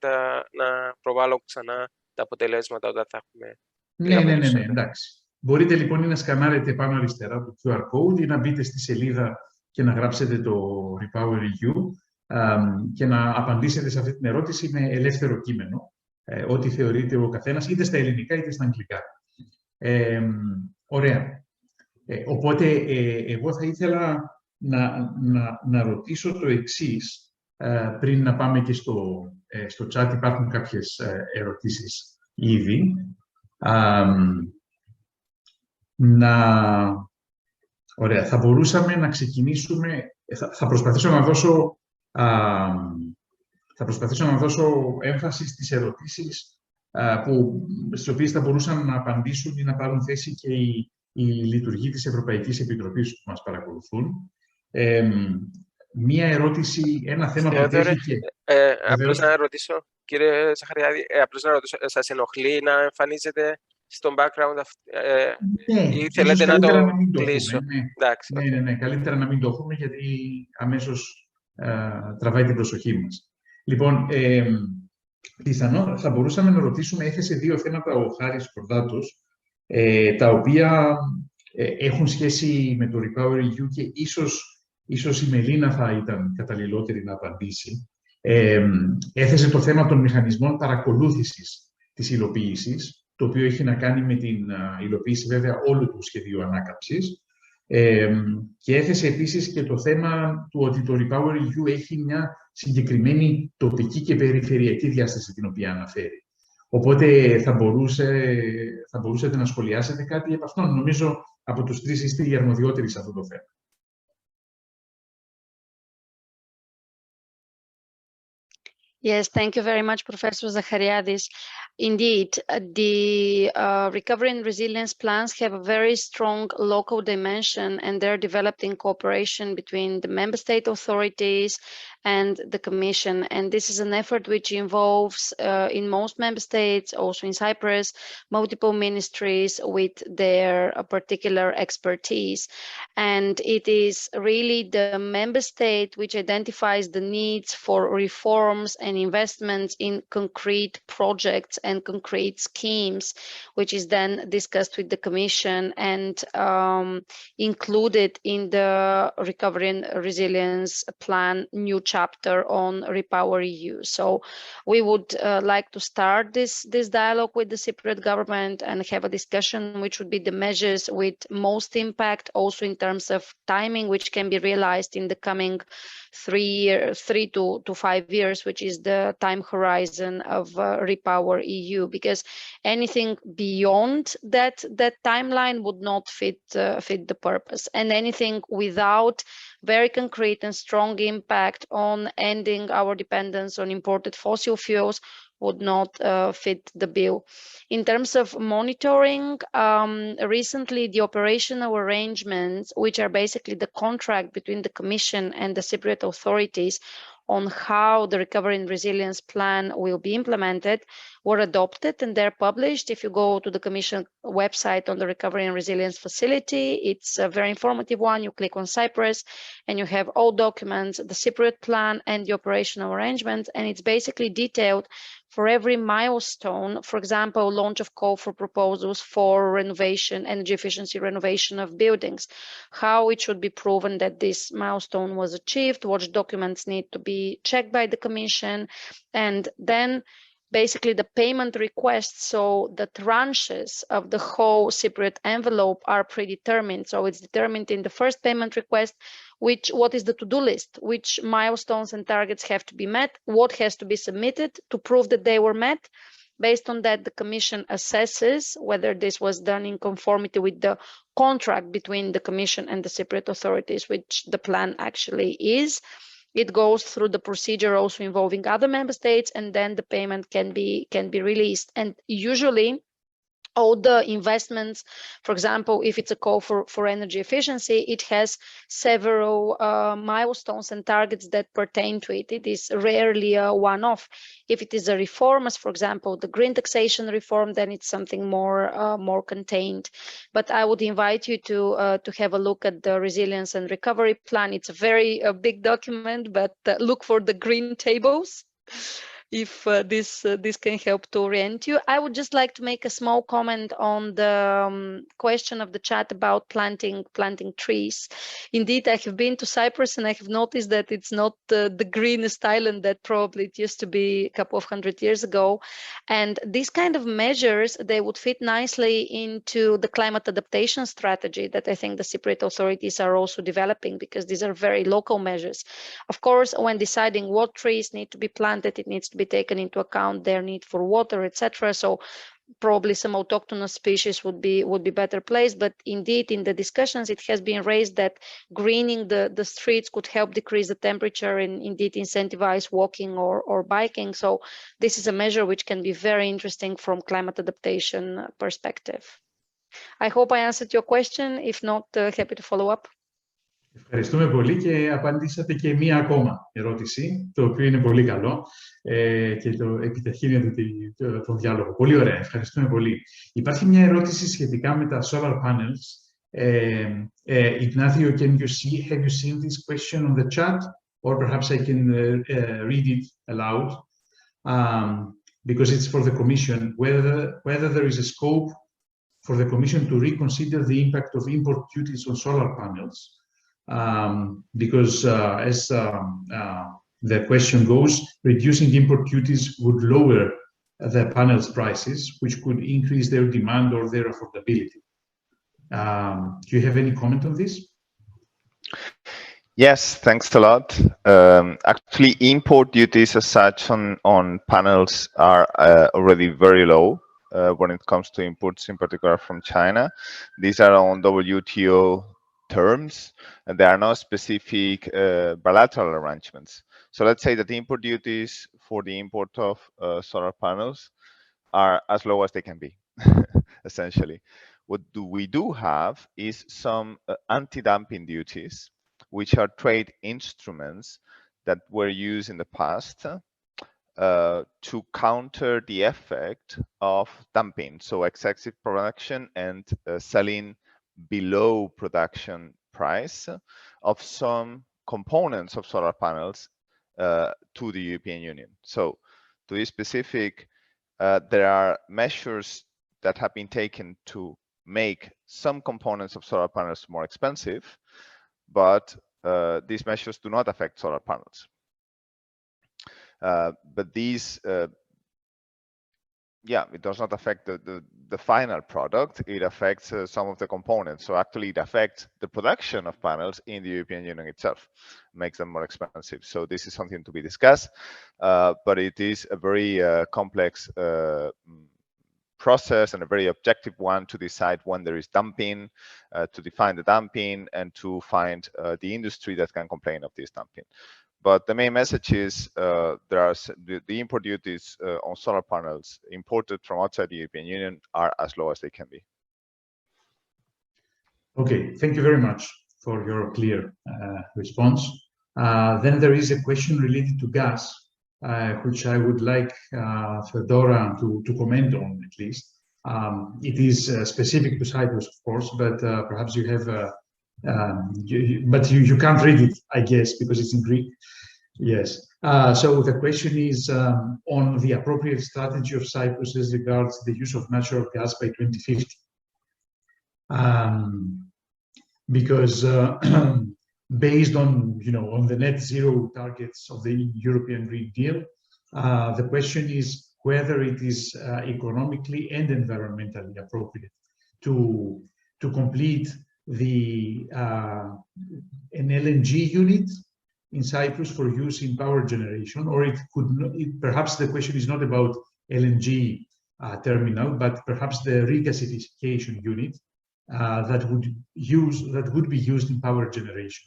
να προβάλλω ξανά τα αποτελέσματα όταν θα έχουμε... Ναι, εντάξει. Μπορείτε λοιπόν να σκανάρετε πάνω αριστερά το QR code ή να μπείτε στη σελίδα και να γράψετε το REPowerEU και να απαντήσετε σε αυτή την ερώτηση με ελεύθερο κείμενο, ό,τι θεωρείτε ο καθένας, είτε στα ελληνικά είτε στα αγγλικά. Ωραία. Οπότε, εγώ θα ήθελα να ρωτήσω το εξής, πριν να πάμε και στο chat. Υπάρχουν κάποιες ερωτήσεις ήδη. Ωραία, θα μπορούσαμε να ξεκινήσουμε, θα προσπαθήσω να δώσω έμφαση στις ερωτήσεις στις οποίες θα μπορούσαν να απαντήσουν ή να πάρουν θέση και οι λειτουργοί της Ευρωπαϊκής Επιτροπής που μας παρακολουθούν. Μία ερώτηση, ένα θέμα που τέθηκε... Απλώς να ρωτήσω, κύριε Ζαχαριάδη, σας ενοχλεί να εμφανίζεται στον background ή θέλετε να το κλείσω? Ναι, καλύτερα να μην το έχουμε, γιατί αμέσως τραβάει την προσοχή μας. Λοιπόν, πιθανόν θα μπορούσαμε να ρωτήσουμε, έθεσε δύο θέματα ο Χάρης KORDATOS, τα οποία έχουν σχέση με το REPowerEU και ίσως η Μελίνα θα ήταν καταλληλότερη να απαντήσει. Έθεσε το θέμα των μηχανισμών παρακολούθησης της υλοποίησης, το οποίο έχει να κάνει με την υλοποίηση βέβαια όλου του σχεδίου ανάκαμψης. Και έθεσε επίσης και το θέμα του ότι το REPowerEU έχει μια συγκεκριμένη τοπική και περιφερειακή διάσταση την οποία αναφέρει. Οπότε θα μπορούσατε να σχολιάσετε κάτι από αυτόν. Νομίζω από τους τρεις είστε οι αρμοδιότεροι σε αυτό το θέμα. Yes, thank you very much, Professor Zachariadis. Indeed, the recovery and resilience plans have a very strong local dimension, and they're developed in cooperation between the member state authorities and the Commission. And this is an effort which involves, in most member states, also in Cyprus, multiple ministries with their particular expertise. And it is really the member state which identifies the needs for reforms and investments in concrete projects and concrete schemes, which is then discussed with the Commission and included in the Recovery and Resilience Plan new chapter on REPowerEU. So we would like to start this dialogue with the Cypriot government and have a discussion which would be the measures with most impact, also in terms of timing, which can be realized in the coming 3 to 5 years, which is the time horizon of REPowerEU, because anything beyond that timeline would not fit the purpose, and anything without very concrete and strong impact on ending our dependence on imported fossil fuels would not fit the bill. In terms of monitoring, recently the operational arrangements, which are basically the contract between the Commission and the Cypriot authorities on how the Recovery and Resilience Plan will be implemented, were adopted and they're published. If you go to the Commission website on the Recovery and Resilience Facility, it's a very informative one. You click on Cyprus and you have all documents, the Cypriot plan and the operational arrangements, and it's basically detailed for every milestone. For example, launch of call for proposals for renovation, energy efficiency renovation of buildings, how it should be proven that this milestone was achieved, what documents need to be checked by the Commission, and then basically the payment requests, so the tranches of the whole Cypriot envelope are predetermined. So it's determined in the first payment request what is the to-do list, which milestones and targets have to be met, what has to be submitted to prove that they were met. Based on that, the Commission assesses whether this was done in conformity with the contract between the Commission and the Cypriot authorities, which the plan actually is. It goes through the procedure also involving other member states, and then the payment can be released. And usually all the investments, for example, if it's a call for energy efficiency, it has several milestones and targets that pertain to it. It is rarely a one-off. If it is a reform, as for example, the green taxation reform, then it's something more contained. But I would invite you to have a look at the Resilience and Recovery Plan. It's a very big document, but look for the green tables if this can help to orient you. I would just like to make a small comment on the question of the chat about planting trees. Indeed, I have been to Cyprus and I have noticed that it's not the greenest island that probably it used to be a couple of 100 years ago. And these kind of measures, they would fit nicely into the climate adaptation strategy that I think the Cypriot authorities are also developing, because these are very local measures. Of course, when deciding what trees need to be planted, it needs to be taken into account their need for water, etc. So probably some autochthonous species would be better placed. But indeed, in the discussions, it has been raised that greening the streets could help decrease the temperature and indeed incentivize walking or biking. So this is a measure which can be very interesting from climate adaptation perspective. I hope I answered your question. If not, happy to follow up. Ευχαριστούμε πολύ και απαντήσατε και μία ακόμα ερώτηση, το οποίο είναι πολύ καλό και το επιταχύνεται τον διάλογο. Πολύ ωραία, ευχαριστούμε πολύ. Υπάρχει μια ερώτηση σχετικά με τα solar panels. Ignacio, have you seen this question on the chat? Or perhaps I can read it aloud, because it's for the Commission, whether there is a scope for the Commission to reconsider the impact of import duties on solar panels. Because as the question goes, reducing import duties would lower the panels prices, which could increase their demand or their affordability. Do you have any comment on this? Yes, thanks a lot. Actually, import duties as such on panels are already very low when it comes to imports, in particular from China. These are on WTO terms, and there are no specific bilateral arrangements. So let's say that the import duties for the import of solar panels are as low as they can be, essentially. What we do have is some anti-dumping duties, which are trade instruments that were used in the past to counter the effect of dumping, so excessive production and selling below production price of some components of solar panels to the European Union. So to be specific, there are measures that have been taken to make some components of solar panels more expensive, but these measures do not affect solar panels. But these, yeah, it does not affect the final product. It affects some of the components. So actually, it affects the production of panels in the European Union itself, makes them more expensive. So this is something to be discussed, but it is a very complex process and a very objective one to decide when there is dumping, to define the dumping, and to find the industry that can complain of this dumping. But the main message is the import duties on solar panels imported from outside the European Union are as low as they can be. Okay, thank you very much for your clear response. Then there is a question related to gas, which I would like Feodora to comment on at least. It is specific to Cyprus, of course, but perhaps you have, but you can't read it, I guess, because it's in Greek. Yes. So the question is on the appropriate strategy of Cyprus as regards the use of natural gas by 2050. Because based on, on the net zero targets of the European Green Deal, the question is whether it is economically and environmentally appropriate to complete an LNG unit in Cyprus for use in power generation, or it could perhaps the question is not about LNG terminal, but perhaps the regasification unit that would be used in power generation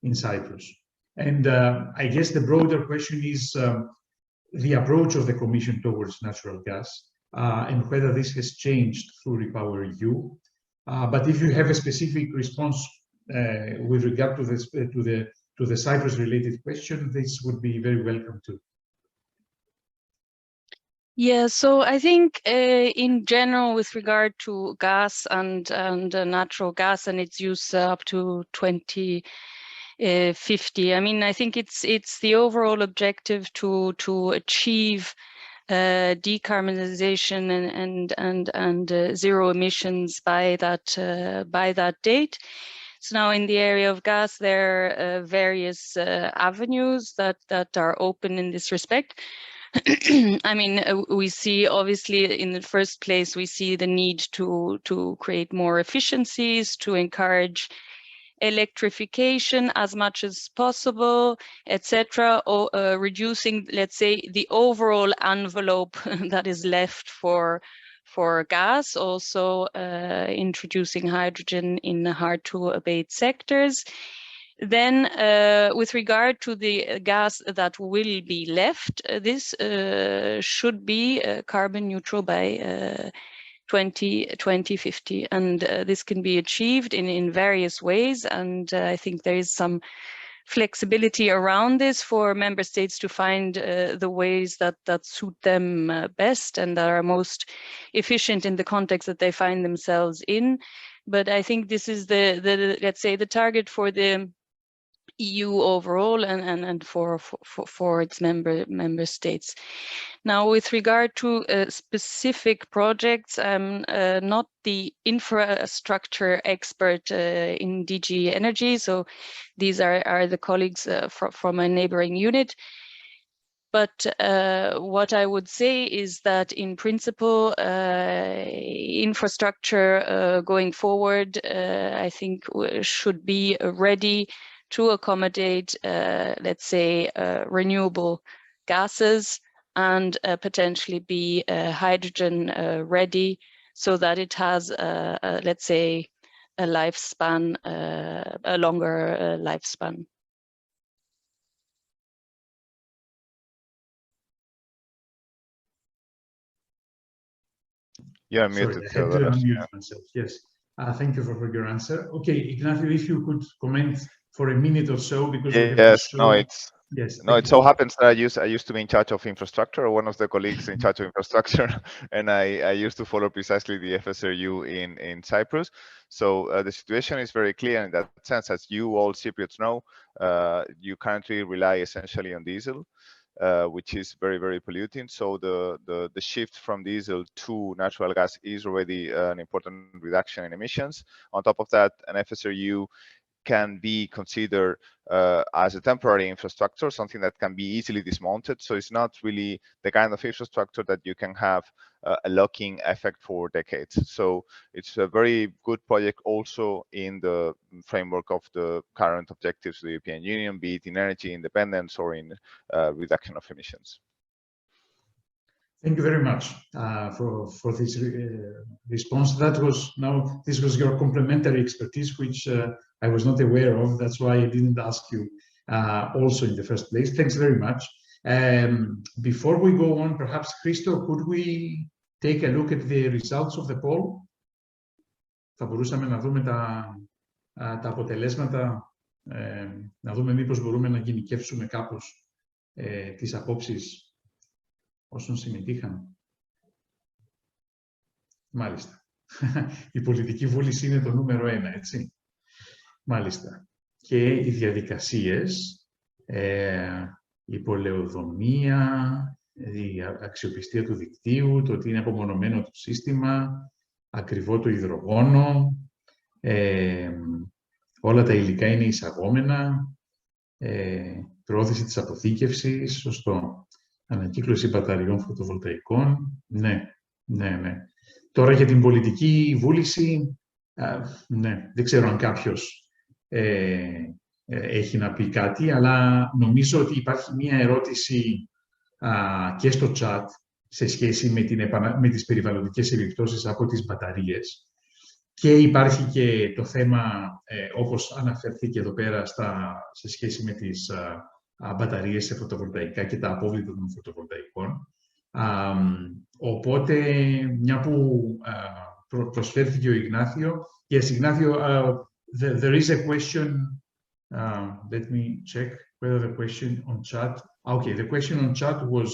in Cyprus. And I guess the broader question is the approach of the Commission towards natural gas and whether this has changed through REPowerEU. But if you have a specific response with regard to the Cyprus-related question, this would be very welcome too. Yeah, so I think in general, with regard to gas and natural gas and its use up to 2050, I mean, I think it's the overall objective to achieve decarbonization and zero emissions by that date. So now in the area of gas, there are various avenues that are open in this respect. I mean, we see obviously in the first place, we see the need to create more efficiencies, to encourage electrification as much as possible, etc., or reducing, let's say, the overall envelope that is left for gas, also introducing hydrogen in hard to abate sectors. Then with regard to the gas that will be left, this should be carbon neutral by 2050, and this can be achieved in various ways, and I think there is some flexibility around this for member states to find the ways that suit them best and that are most efficient in the context that they find themselves in. But I think this is the let's say the target for the EU overall and for its member states. Now, with regard to specific projects, I'm not the infrastructure expert in DG Energy, so these are the colleagues from a neighboring unit. But what I would say is that in principle, infrastructure going forward, I think should be ready to accommodate, let's say, renewable gases and potentially be hydrogen ready, so that it has, let's say, a lifespan, a longer lifespan. Yeah, muted. Sorry, I had to unmute myself. Yes. Thank you for your answer. Okay, Ignacio, if you could comment for a minute or so, because it so happens that I used to be in charge of infrastructure, or one of the colleagues in charge of infrastructure, and I used to follow precisely the FSRU in Cyprus. So the situation is very clear in that sense. As you all Cypriots know, you currently rely essentially on diesel, which is very, very polluting. So the shift from diesel to natural gas is already an important reduction in emissions. On top of that, an FSRU can be considered as a temporary infrastructure, something that can be easily dismounted. So it's not really the kind of infrastructure that you can have a locking effect for decades. So it's a very good project also in the framework of the current objectives of the European Union, be it in energy independence or in reduction of emissions. Thank you very much for this response. This was your complementary expertise, which I was not aware of. That's why I didn't ask you also in the first place. Thanks very much. Before we go on, perhaps, Christo, could we take a look at the results of the poll? Θα μπορούσαμε να δούμε τα αποτελέσματα, να δούμε μήπως μπορούμε να γενικεύσουμε κάπως τις απόψεις όσων συμμετείχαν. Μάλιστα. Η πολιτική βούληση είναι το νούμερο 1, έτσι. Μάλιστα. Και οι διαδικασίες, η πολεοδομία, η αξιοπιστία του δικτύου, το ότι είναι απομονωμένο το σύστημα, ακριβό το υδρογόνο, όλα τα υλικά είναι εισαγόμενα, προώθηση της αποθήκευσης, σωστό. Ανακύκλωση μπαταριών φωτοβολταϊκών, ναι. Τώρα για την πολιτική βούληση, ναι, δεν ξέρω αν κάποιος έχει να πει κάτι, αλλά νομίζω ότι υπάρχει μία ερώτηση και στο chat σε σχέση με τις περιβαλλοντικές επιπτώσεις από τις μπαταρίες. Και υπάρχει και το θέμα, όπως αναφερθήκε εδώ πέρα, σε σχέση με τις μπαταρίες σε φωτοβολταϊκά και τα απόβλητα των φωτοβολταϊκών. Οπότε, μια που προσφέρθηκε ο Ιγνάθιο, yes, Ignacio, there is a question, let me check whether the question on chat, okay, the question on chat was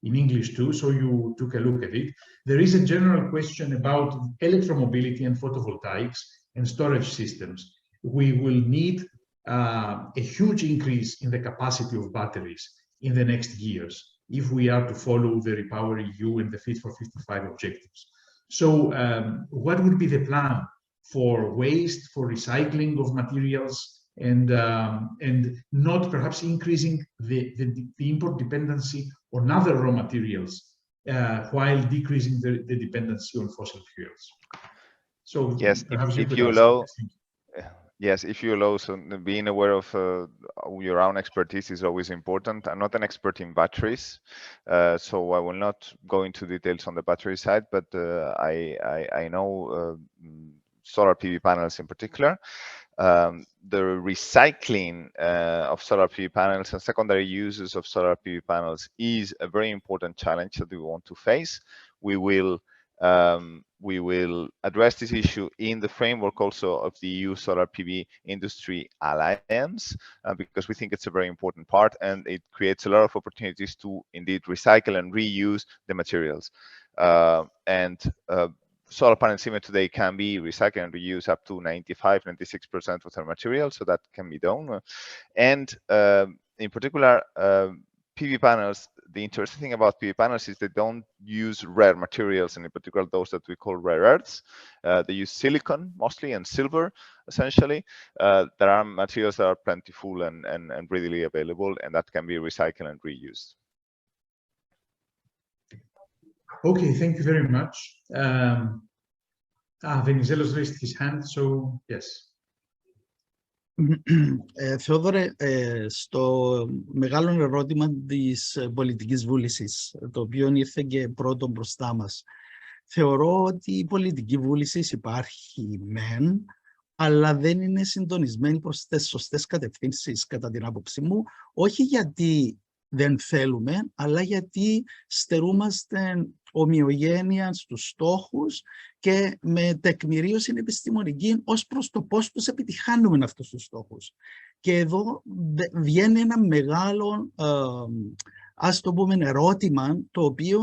in English too, so you took a look at it. There is a general question about electromobility and photovoltaics and storage systems. We will need a huge increase in the capacity of batteries in the next years if we are to follow the REPowerEU and the Fit for 55 objectives. So what would be the plan for waste, for recycling of materials, and not perhaps increasing the import dependency on other raw materials while decreasing the dependency on fossil fuels? So yes, if you allow, yes, if you allow, so being aware of your own expertise is always important. I'm not an expert in batteries, so I will not go into details on the battery side, but I know solar PV panels in particular. The recycling of solar PV panels and secondary uses of solar PV panels is a very important challenge that we want to face. We will address this issue in the framework also of the EU Solar PV Industry Alliance, because we think it's a very important part and it creates a lot of opportunities to indeed recycle and reuse the materials. Solar panels even today can be recycled and reused up to 95–96% of their material, so that can be done. And in particular, PV panels, the interesting thing about PV panels is they don't use rare materials, and in particular those that we call rare earths. They use silicon mostly and silver, essentially. There are materials that are plentiful and readily available, and that can be recycled and reused. Okay, thank you very much. Venizelos raised his hand, so yes. Θεόδωρε, στο μεγάλο ερώτημα της πολιτικής βούλησης, το οποίο ήρθε και πρώτον μπροστά μας, θεωρώ ότι η πολιτική βούληση υπάρχει μεν, αλλά δεν είναι συντονισμένη προς τις σωστές κατευθύνσεις, κατά την άποψή μου, όχι γιατί δεν θέλουμε, αλλά γιατί στερούμαστε ομοιογένεια στους στόχους και με τεκμηρίωση επιστημονική ως προς το πώς τους επιτυχάνουμε αυτούς τους στόχους. Και εδώ βγαίνει ένα μεγάλο, ας το πούμε, ερώτημα, το οποίο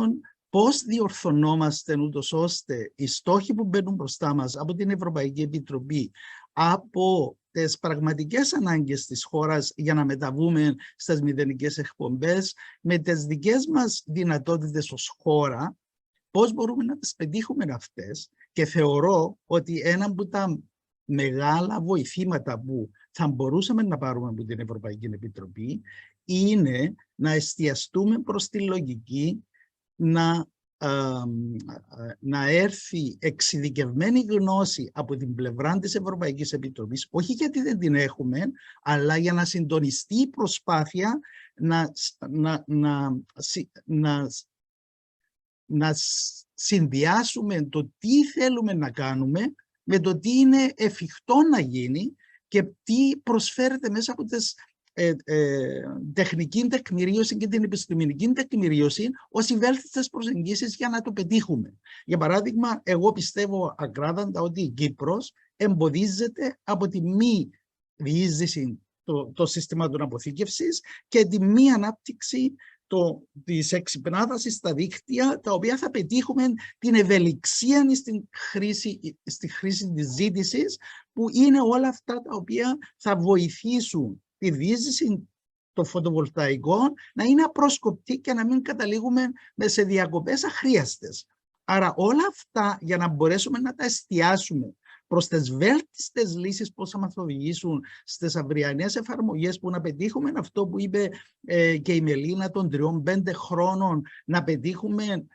πώς διορθωνόμαστε ούτως ώστε οι στόχοι που μπαίνουν μπροστά μας από την Ευρωπαϊκή Επιτροπή, από τις πραγματικές ανάγκες της χώρας για να μεταβούμε στις μηδενικές εκπομπές, με τις δικές μας δυνατότητες ως χώρα, πώς μπορούμε να τις πετύχουμε αυτές. Και θεωρώ ότι ένα από τα μεγάλα βοηθήματα που θα μπορούσαμε να πάρουμε από την Ευρωπαϊκή Επιτροπή είναι να εστιαστούμε προς τη λογική να έρθει εξειδικευμένη γνώση από την πλευρά της Ευρωπαϊκής Επιτροπής, όχι γιατί δεν την έχουμε, αλλά για να συντονιστεί η προσπάθεια να συνδυάσουμε το τι θέλουμε να κάνουμε με το τι είναι εφικτό να γίνει και τι προσφέρεται μέσα από τις τεχνική τεκμηρίωση και την επιστημονική τεκμηρίωση ως οι βέλτιστες προσεγγίσεις για να το πετύχουμε. Για παράδειγμα, εγώ πιστεύω ακράδαντα ότι η Κύπρος εμποδίζεται από τη μη διείσδυση των συστημάτων αποθήκευσης και τη μη ανάπτυξη της εξυπνάδασης στα δίκτυα, τα οποία θα πετύχουμε την ευελιξία στη χρήση της ζήτησης, που είναι όλα αυτά τα οποία θα βοηθήσουν τη διείσδυση των φωτοβολταϊκών να είναι απρόσκοπτη και να μην καταλήγουμε σε διακοπές αχρίαστες. Άρα όλα αυτά, για να μπορέσουμε να τα εστιάσουμε προς τις βέλτιστες λύσεις, πώς θα μας οδηγήσουν στις αυριανές εφαρμογές, που να πετύχουμε αυτό που είπε και η Μελίνα των 3-5 χρόνων, να πετύχουμε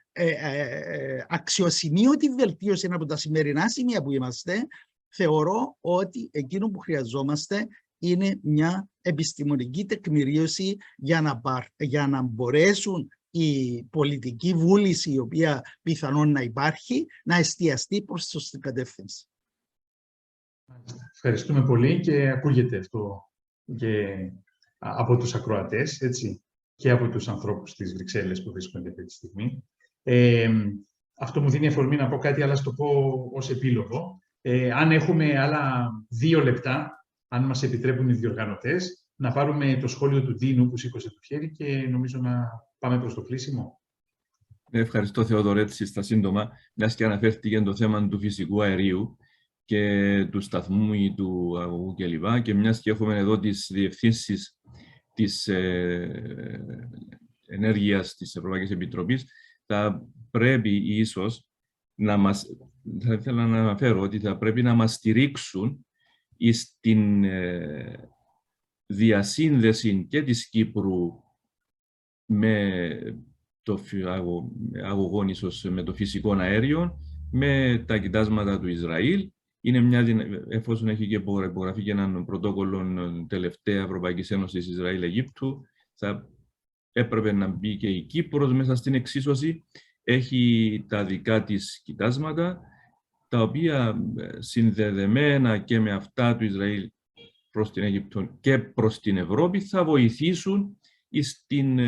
αξιοσημείωτη βελτίωση από τα σημερινά σημεία που είμαστε. Θεωρώ ότι εκείνο που χρειαζόμαστε είναι μια επιστημονική τεκμηρίωση για να μπορέσουν η πολιτική βούληση, η οποία πιθανόν να υπάρχει, να εστιαστεί προς τη σωστή κατεύθυνση. Ευχαριστούμε πολύ, και ακούγεται αυτό και από τους ακροατές, έτσι, και από τους ανθρώπους της Βρυξέλλες που βρίσκονται αυτή τη στιγμή. Αυτό μου δίνει αφορμή να πω κάτι, αλλά στο πω ως επίλογο. Αν έχουμε άλλα 2 λεπτά, αν μας επιτρέπουν οι διοργανωτές, να πάρουμε το σχόλιο του Δίνου που σήκωσε το χέρι και νομίζω να πάμε προς το κλείσιμο. Ευχαριστώ, Θεόδωρε, έτσι στα σύντομα, μιας και αναφέρθηκε το θέμα του φυσικού αερίου και του σταθμού ή του αγωγού κλπ. Και μιας και έχουμε εδώ τις διευθύνσεις της ενέργειας της Ευρωπαϊκής Επιτροπής, θα πρέπει ίσως θα ήθελα να αναφέρω ότι θα πρέπει να μας στηρίξουν στην διασύνδεση και της Κύπρου με το αγωγό, ίσως με το φυσικό αέριο, με τα κοιτάσματα του Ισραήλ. Είναι εφόσον έχει και υπογραφεί και έναν πρωτόκολλο τελευταία Ευρωπαϊκής Ένωσης Ισραήλ-Αιγύπτου, θα έπρεπε να μπει και η Κύπρος μέσα στην εξίσωση. Έχει τα δικά της κοιτάσματα, τα οποία συνδεδεμένα και με αυτά του Ισραήλ προς την Αίγυπτο και προς την Ευρώπη θα βοηθήσουν στην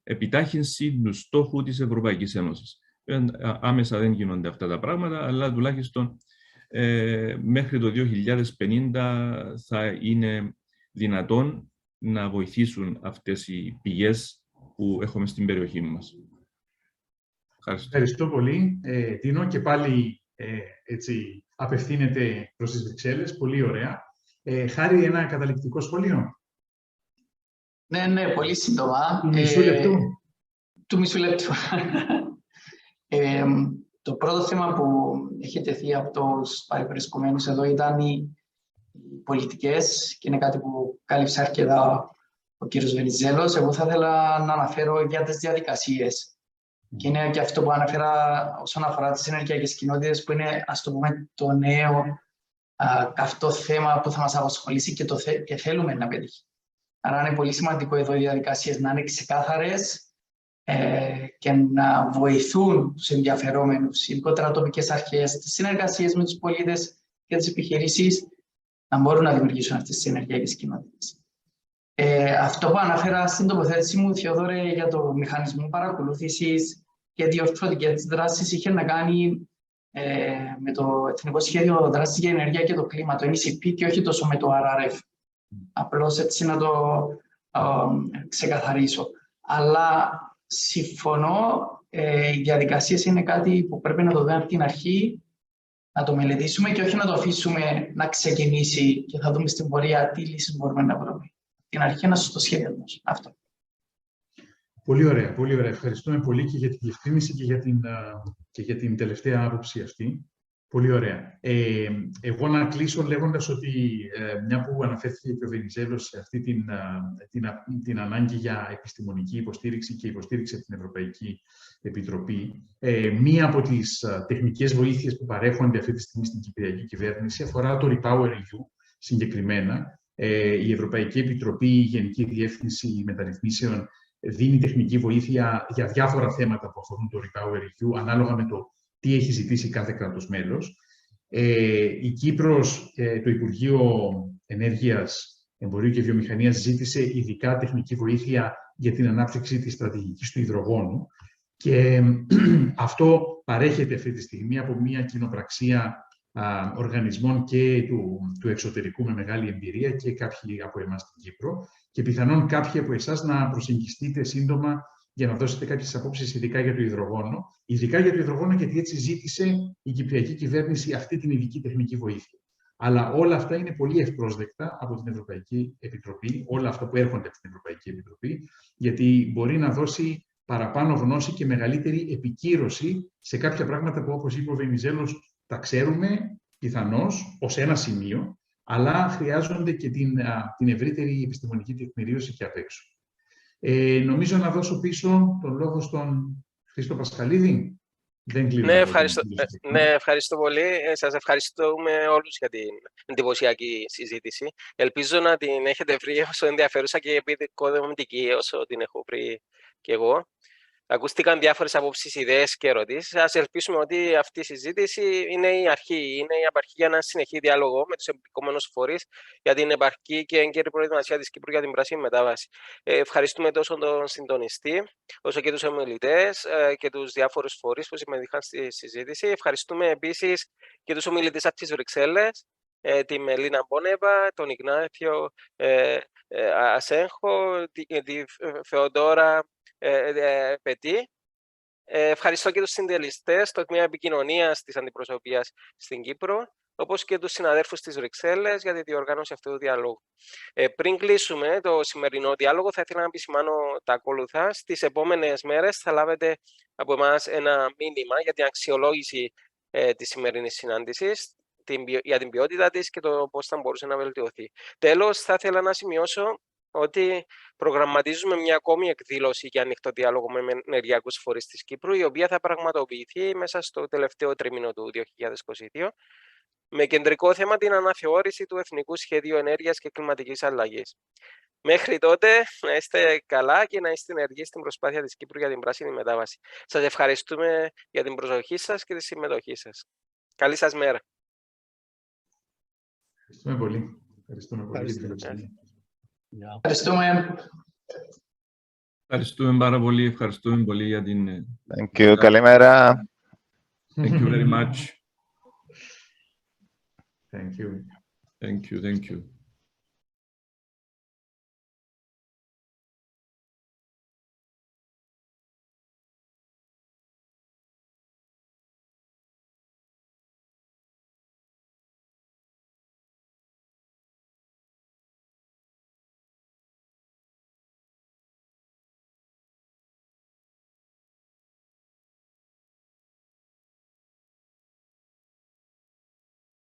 επιτάχυνση του στόχου της Ευρωπαϊκής Ένωσης. Άμεσα δεν γίνονται αυτά τα πράγματα, αλλά τουλάχιστον μέχρι το 2050 θα είναι δυνατόν να βοηθήσουν αυτές οι πηγές που έχουμε στην περιοχή μας. Ευχαριστώ πολύ, Δίνο, και πάλι έτσι απευθύνεται προς τις Βρυξέλλες. Πολύ ωραία. Χάρη, ένα καταληκτικό σχόλιο. Ναι, πολύ σύντομα. Του μισού λεπτού. Του μισού λεπτού. Το πρώτο θέμα που έχει τεθεί από τους παρευρισκομένους εδώ ήταν οι πολιτικές, και είναι κάτι που κάλυψε αρκετά ο κύριος Βενιζέλος. Εγώ θα ήθελα να αναφέρω για τις διαδικασίες. Και είναι και αυτό που αναφέρα όσον αφορά τις ενεργειακές κοινότητες, που είναι, ας το πούμε, το νέο καυτό θέμα που θα μας απασχολήσει και θέλουμε να πετύχει. Άρα είναι πολύ σημαντικό εδώ οι διαδικασίες να είναι ξεκάθαρες και να βοηθούν τους ενδιαφερόμενους, ειδικότερα τοπικές αρχές, τις συνεργασίες με τους πολίτες και τις επιχειρήσεις, να μπορούν να δημιουργήσουν αυτές τις ενεργειακές κοινότητες. Αυτό που αναφέρα στην τοποθέτηση μου, Θεοδόρε, για το μηχανισμό παρακολούθησης και διορθωτικές δράσεις, είχε να κάνει με το Εθνικό Σχέδιο Δράσης για Ενέργεια και το Κλίμα, το NICP, και όχι τόσο με το RRF. Απλώς έτσι να το ξεκαθαρίσω. Αλλά συμφωνώ, οι διαδικασίες είναι κάτι που πρέπει να το δούμε από την αρχή, να το μελετήσουμε και όχι να το αφήσουμε να ξεκινήσει και θα δούμε στην πορεία τι λύσεις μπορούμε να βρούμε. Την αρχή ένα σωστό σχέδιο. Αυτό. Πολύ ωραία, πολύ ωραία. Ευχαριστούμε πολύ και για την διευκρίνηση και για την τελευταία άποψη αυτή Πολύ ωραία. Εγώ να κλείσω λέγοντας ότι μια που αναφέρθηκε και ο Βενιζέλος σε αυτή την ανάγκη για επιστημονική υποστήριξη και υποστήριξη από την Ευρωπαϊκή Επιτροπή, μία από τις τεχνικές βοήθειες που παρέχονται αυτή τη στιγμή στην Κυπριακή Κυβέρνηση αφορά το REPowerEU συγκεκριμένα. Η Ευρωπαϊκή Επιτροπή, η Γενική Διεύθυνση Μεταρρυθμίσεων δίνει τεχνική βοήθεια για διάφορα θέματα που αφορούν το REPowerEU, ανάλογα με το τι έχει ζητήσει κάθε κράτος μέλος. Η Κύπρος, το Υπουργείο Ενέργειας, Εμπορίου και Βιομηχανίας ζήτησε ειδικά τεχνική βοήθεια για την ανάπτυξη της στρατηγικής του υδρογόνου και αυτό παρέχεται αυτή τη στιγμή από μια κοινοπραξία οργανισμών και του εξωτερικού με μεγάλη εμπειρία και κάποιοι από εμάς στην Κύπρο και πιθανόν κάποιοι από εσάς να προσεγγιστείτε σύντομα για να δώσετε κάποιες απόψεις ειδικά για το υδρογόνο. Ειδικά για το υδρογόνο, γιατί έτσι ζήτησε η Κυπριακή Κυβέρνηση αυτή την ειδική τεχνική βοήθεια. Αλλά όλα αυτά είναι πολύ ευπρόσδεκτα από την Ευρωπαϊκή Επιτροπή, όλα αυτά που έρχονται από την Ευρωπαϊκή Επιτροπή, γιατί μπορεί να δώσει παραπάνω γνώση και μεγαλύτερη επικύρωση σε κάποια πράγματα που, όπως είπε ο Βενιζέλος, τα ξέρουμε πιθανώς ως ένα σημείο, αλλά χρειάζονται και την ευρύτερη επιστημονική τεκμηρίωση και απ' έξω. Νομίζω να δώσω πίσω τον λόγο στον Χρήστο Πασχαλίδη. Ευχαριστώ πολύ. Σας ευχαριστούμε όλους για την εντυπωσιακή συζήτηση. Ελπίζω να την έχετε βρει όσο ενδιαφέρουσα και επικοδομητική όσο την έχω βρει και εγώ. Ακούστηκαν διάφορες απόψεις, ιδέες και ερωτήσεις. Ας ελπίσουμε ότι αυτή η συζήτηση είναι η αρχή. Είναι η απαρχή για ένα συνεχή διάλογο με τους εμπλεκόμενους φορείς για την επαρκή και έγκαιρη προετοιμασία της Κύπρου για την πράσινη μετάβαση. Ευχαριστούμε τόσο τον συντονιστή, όσο και τους ομιλητές και τους διάφορους φορείς που συμμετείχαν στη συζήτηση. Ευχαριστούμε επίσης και τους ομιλητές από τις Βρυξέλλες, τη Μελίνα BONEVA, τον Ignacio ASENJO, τη Feodora PETIT. Ευχαριστώ και τους συντελεστές, το Τμήμα Επικοινωνίας της Αντιπροσωπείας στην Κύπρο, όπως και τους συναδέλφους της Βρυξέλλες για τη διοργάνωση αυτού του διαλόγου. Πριν κλείσουμε το σημερινό διάλογο, θα ήθελα να επισημάνω τα ακόλουθα. Στις επόμενες μέρες θα λάβετε από εμάς ένα μήνυμα για την αξιολόγηση της σημερινής συνάντησης, για την ποιότητα της και το πώς θα μπορούσε να βελτιωθεί. Τέλος, θα ήθελα να σημειώσω ότι προγραμματίζουμε μια ακόμη εκδήλωση για ανοιχτό διάλογο με ενεργειακούς φορείς της Κύπρου, η οποία θα πραγματοποιηθεί μέσα στο τελευταίο τρίμηνο του 2022, με κεντρικό θέμα την αναθεώρηση του Εθνικού Σχεδίου Ενέργειας και Κλιματικής Αλλαγής. Μέχρι τότε, να είστε καλά και να είστε ενεργοί στην προσπάθεια της Κύπρου για την πράσινη μετάβαση. Σας ευχαριστούμε για την προσοχή σας και τη συμμετοχή σας. Καλή σας μέρα. Ευχαριστούμε πολύ. Ευχαριστούμε πάρα πολύ. Ευχαριστούμε πολύ για την... Thank you. Καλημέρα. Thank you very much. Thank you. Thank you.